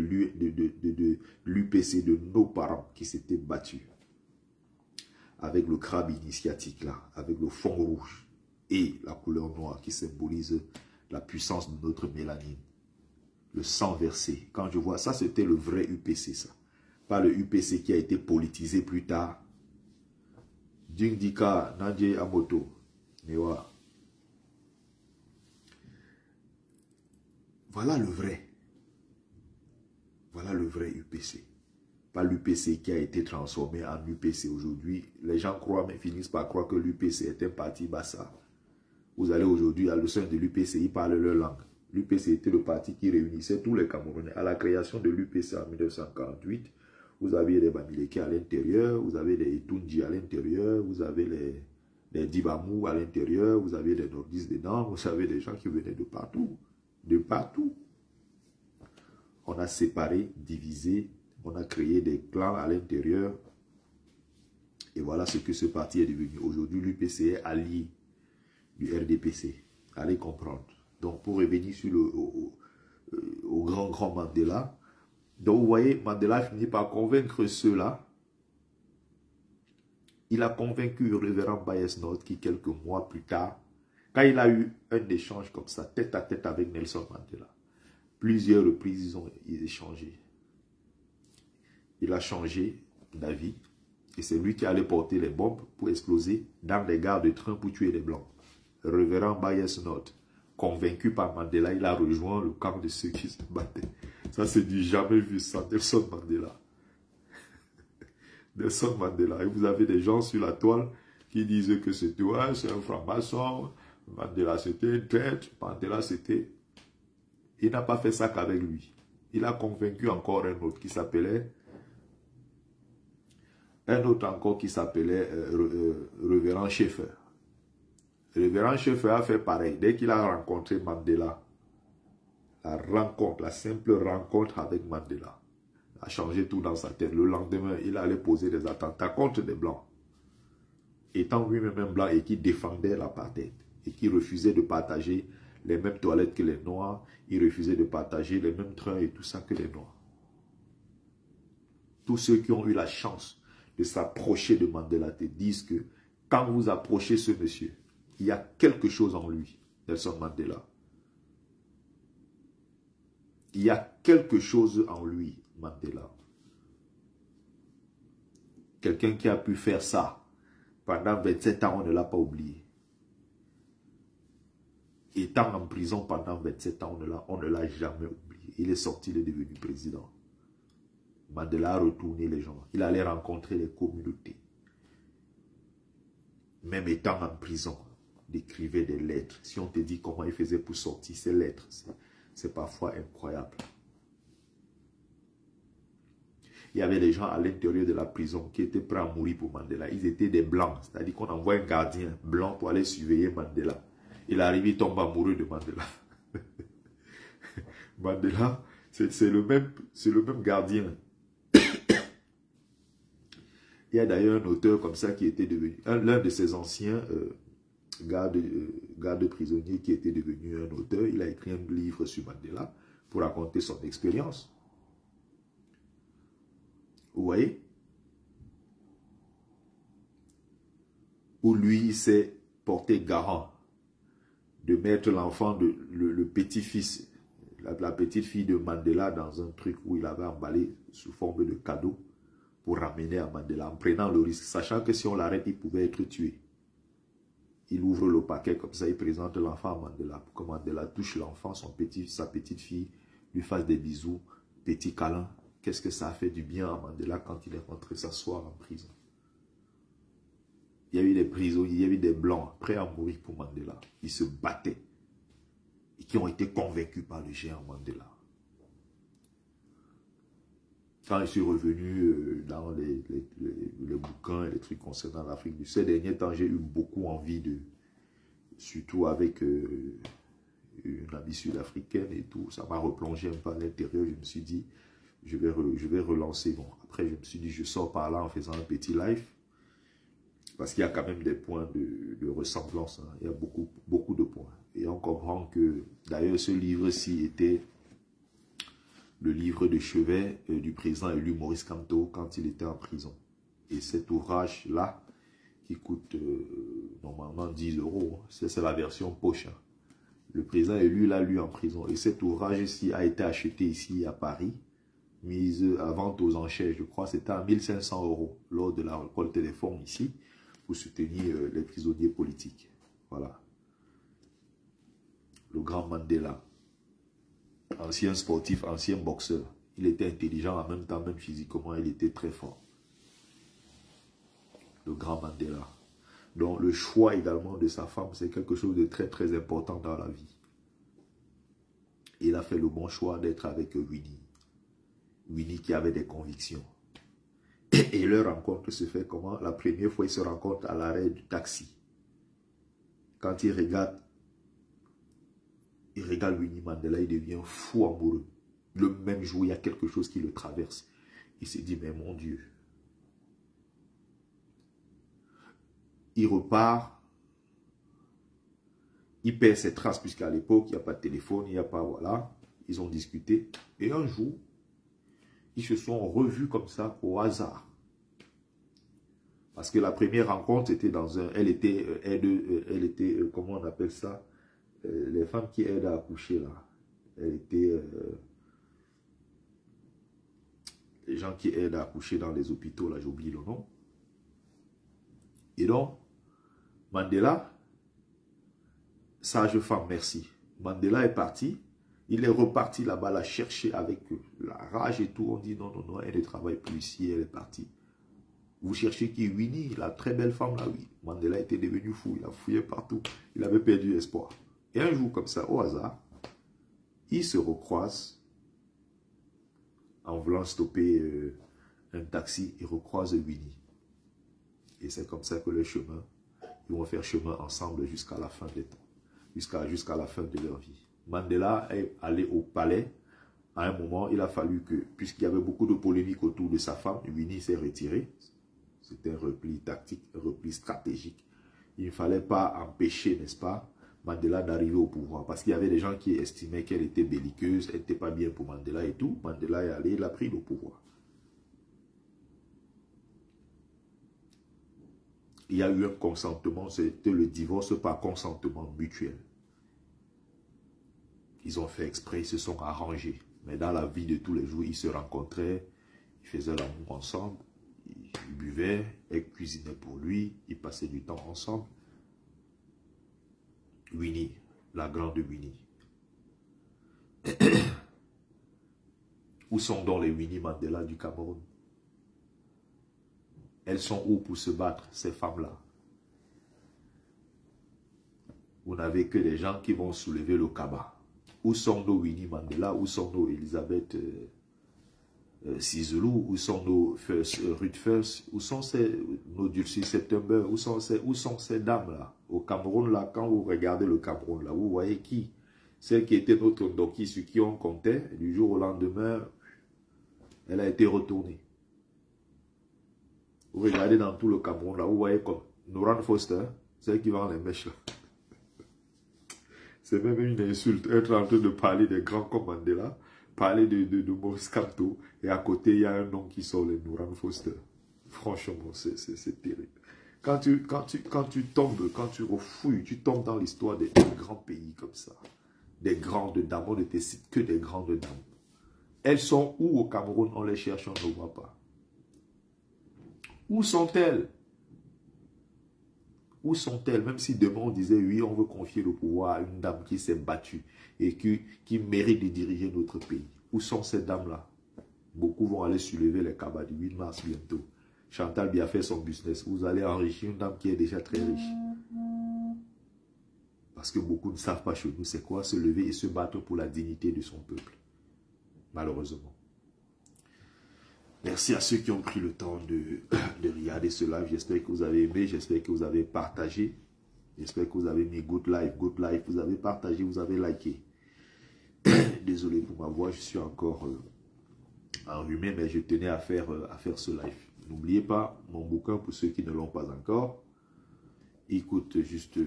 l'UPC de nos parents qui s'étaient battus. Avec le crabe initiatique là, avec le fond rouge et la couleur noire qui symbolise la puissance de notre mélanine. Le sang versé. Quand je vois ça, c'était le vrai UPC ça. Pas le UPC qui a été politisé plus tard. Dingdika, Nadje Amoto, Newa. Voilà le vrai. Voilà le vrai UPC. Pas l'UPC qui a été transformé en UPC aujourd'hui. Les gens croient, mais finissent par croire que l'UPC est un parti bassa. Vous allez aujourd'hui à le sein de l'UPC, ils parlent leur langue. L'UPC était le parti qui réunissait tous les Camerounais. À la création de l'UPC en 1948, vous aviez les Bamileke à l'intérieur, vous avez les Itunji à l'intérieur, vous avez les Dibamou à l'intérieur, vous avez les Nordistes dedans, vous avez des gens qui venaient de partout. De partout. On a séparé, divisé, on a créé des clans à l'intérieur. Et voilà ce que ce parti est devenu. Aujourd'hui, l'UPC est allié du RDPC. Allez comprendre. Donc, pour revenir sur au grand Mandela, donc vous voyez, Mandela finit par convaincre ceux-là. Il a convaincu le révérend Bayes Note qui, quelques mois plus tard, quand il a eu un échange comme ça, tête à tête avec Nelson Mandela, plusieurs reprises, ils ont échangé. Il a changé d'avis. Et c'est lui qui allait porter les bombes pour exploser dans les gares de train pour tuer les Blancs. Le révérend Bayes Note, convaincu par Mandela, il a rejoint le camp de ceux qui se battaient. Ça, c'est du jamais vu, ça, Nelson Mandela. Nelson Mandela. Et vous avez des gens sur la toile qui disent que c'est toi, c'est un franc-maçon. Mandela, c'était une traite. Mandela, c'était... Il n'a pas fait ça qu'avec lui. Il a convaincu encore un autre qui s'appelait... Un autre encore qui s'appelait Révérend Schaeffer. Révérend Schaeffer a fait pareil. Dès qu'il a rencontré Mandela, la simple rencontre avec Mandela a changé tout dans sa tête. Le lendemain, il allait poser des attentats contre des Blancs. Étant lui-même un Blanc et qui défendait l'apartheid et qui refusait de partager les mêmes toilettes que les Noirs, il refusait de partager les mêmes trains et tout ça que les Noirs. Tous ceux qui ont eu la chance de s'approcher de Mandela te disent que quand vous approchez ce monsieur, il y a quelque chose en lui, Nelson Mandela. Il y a quelque chose en lui, Mandela. Quelqu'un qui a pu faire ça pendant 27 ans, on ne l'a pas oublié. Étant en prison pendant 27 ans, on ne l'a jamais oublié. Il est sorti, il est devenu président. Mandela a retourné les gens. Il allait rencontrer les communautés. Même étant en prison, il écrivait des lettres. Si on te dit comment il faisait pour sortir ces lettres, c'est parfois incroyable. Il y avait des gens à l'intérieur de la prison qui étaient prêts à mourir pour Mandela. Ils étaient des blancs. C'est-à-dire qu'on envoie un gardien blanc pour aller surveiller Mandela. Il arrive, il tombe amoureux de Mandela. Mandela, c'est le même gardien. Il y a d'ailleurs un auteur comme ça qui était devenu, l'un de ses anciens gardes prisonniers qui était devenu un auteur. Il a écrit un livre sur Mandela pour raconter son expérience. Vous voyez? où lui s'est porté garant de mettre l'enfant, le petit-fils, la petite fille de Mandela dans un truc où il avait emballé sous forme de cadeau pour ramener à Mandela, en prenant le risque, sachant que si on l'arrête, il pouvait être tué. Il ouvre le paquet comme ça, il présente l'enfant à Mandela, pour que Mandela touche l'enfant, sa petite fille, lui fasse des bisous, petit câlin. Qu'est-ce que ça a fait du bien à Mandela quand il est rentré s'asseoir en prison? Il y a eu des prisonniers, il y a eu des blancs prêts à mourir pour Mandela. Ils se battaient et qui ont été convaincus par le géant Mandela. Quand je suis revenu dans les bouquins et les trucs concernant l'Afrique du Sud, ces derniers temps, j'ai eu beaucoup envie de, surtout avec une amie sud-africaine et tout, ça m'a replongé un peu à l'intérieur. Je me suis dit, je vais relancer. Bon, après, je me suis dit, je sors par là en faisant un petit live. Parce qu'il y a quand même des points de ressemblance. Hein. Il y a beaucoup de points. Et on comprend que, d'ailleurs, ce livre-ci était le livre de chevet du président élu Maurice Kamto quand il était en prison. Et cet ouvrage-là, qui coûte normalement 10 €, c'est la version poche. Hein. Le président élu l'a lu en prison. Et cet ouvrage-ci a été acheté ici à Paris, mise à vente aux enchères, je crois, c'était à 1 500 € lors de la récolte des fonds ici, pour soutenir les prisonniers politiques. Voilà. Le grand Mandela, ancien sportif, ancien boxeur. Il était intelligent en même temps, même physiquement, il était très fort. Le grand Mandela. Donc le choix également de sa femme, c'est quelque chose de très très important dans la vie. Il a fait le bon choix d'être avec Winnie. Winnie qui avait des convictions. Et leur rencontre se fait comment? La première fois, ils se rencontrent à l'arrêt du taxi. Quand il regarde Winnie Mandela, il devient fou amoureux. Le même jour, il y a quelque chose qui le traverse. Il se dit, mais mon Dieu. Il repart. Il perd ses traces, puisqu'à l'époque, il n'y a pas de téléphone, il n'y a pas, voilà. Ils ont discuté. Et un jour, ils se sont revus comme ça, au hasard. Parce que la première rencontre, était dans un... Elle était, comment on appelle ça? Les femmes qui aident à accoucher, là. Elle était... les gens qui aident à accoucher dans les hôpitaux, là, j'oublie le nom. Et donc, Mandela, sage femme, merci. Mandela est parti. Il est reparti là-bas, la chercher avec la rage et tout. On dit non, non, non, elle ne travaille plus ici, elle est partie. Vous cherchez qui? Winnie, la très belle femme là, oui. Mandela était devenu fou, il a fouillé partout. Il avait perdu espoir. Et un jour comme ça, au hasard, ils se recroisent en voulant stopper un taxi. Ils recroisent Winnie. Et c'est comme ça que les chemins, ils vont faire chemin ensemble jusqu'à la fin des temps. Jusqu'à la fin de leur vie. Mandela est allé au palais. À un moment, il a fallu que, puisqu'il y avait beaucoup de polémiques autour de sa femme, Winnie s'est retiré. C'était un repli tactique, un repli stratégique. Il ne fallait pas empêcher, n'est-ce pas, Mandela d'arriver au pouvoir. Parce qu'il y avait des gens qui estimaient qu'elle était belliqueuse, elle n'était pas bien pour Mandela et tout. Mandela est allé, il a pris le pouvoir. Il y a eu un consentement, c'était le divorce par consentement mutuel. Ils ont fait exprès, ils se sont arrangés. Mais dans la vie de tous les jours, ils se rencontraient, ils faisaient l'amour ensemble. Ils buvaient, elle cuisinait pour lui, ils passaient du temps ensemble. Winnie, la grande Winnie. Où sont donc les Winnie Mandela du Cameroun? Elles sont où pour se battre, ces femmes-là? Vous n'avez que des gens qui vont soulever le cabas. Où sont nos Winnie Mandela? Où sont nos Elisabeth Cizelou, où sont nos Ruth First, où sont nos Dulcie September, où sont ces dames-là? Au Cameroun, là, quand vous regardez le Cameroun, là, vous voyez qui? Celle qui était notre Ndoki, sur qui on comptait, du jour au lendemain, elle a été retournée. Vous regardez dans tout le Cameroun, là, vous voyez comme Noran Foster, celle qui vend les mèches, là. C'est même une insulte, être en train de parler des grands comme Mandela, parler de Maurice Kamto, et à côté, il y a un nom qui sort, le Noran Foster. Franchement, c'est terrible. Quand tu tombes, quand tu refouilles, tu tombes dans l'histoire des grands pays comme ça. Des grandes dames, on ne te cite que des grandes dames. Elles sont où au Cameroun? On les cherche, on ne les voit pas. Où sont-elles? Où sont-elles? Même si demain on disait, oui, on veut confier le pouvoir à une dame qui s'est battue et qui mérite de diriger notre pays. Où sont ces dames-là? Beaucoup vont aller soulever les cabas du 8 mars bientôt. Chantal bien fait son business. Vous allez enrichir une dame qui est déjà très riche. Parce que beaucoup ne savent pas chez nous c'est quoi se lever et se battre pour la dignité de son peuple. Malheureusement. Merci à ceux qui ont pris le temps de regarder ce live. J'espère que vous avez aimé. J'espère que vous avez partagé. J'espère que vous avez mis good life. Vous avez partagé, vous avez liké. Désolé pour ma voix. Je suis encore enrhumé, mais je tenais à faire ce live. N'oubliez pas mon bouquin pour ceux qui ne l'ont pas encore. Il coûte juste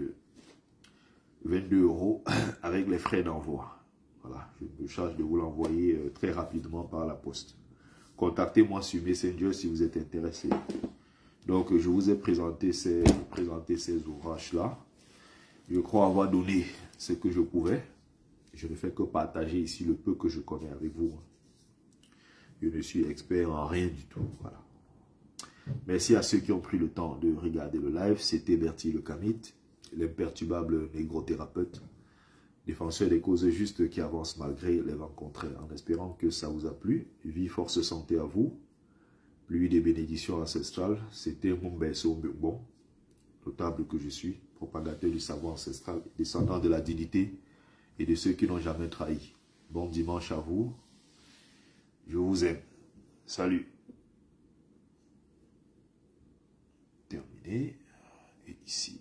22 € avec les frais d'envoi. Voilà, je me charge de vous l'envoyer très rapidement par la poste. Contactez-moi sur Messenger si vous êtes intéressé. Donc, je vous ai présenté ces ouvrages-là. Je crois avoir donné ce que je pouvais. Je ne fais que partager ici le peu que je connais avec vous. Je ne suis expert en rien du tout. Voilà. Merci à ceux qui ont pris le temps de regarder le live. C'était Bertie le Kamite, l'imperturbable négrothérapeute, défenseur des causes justes qui avance malgré les vents contraires. En espérant que ça vous a plu. Vie, force, santé à vous. Pluie des bénédictions ancestrales. C'était Mumbeso Mbongbon, notable que je suis, propagateur du savoir ancestral, descendant de la dignité et de ceux qui n'ont jamais trahi. Bon dimanche à vous. Je vous aime. Salut. Terminé. Et ici.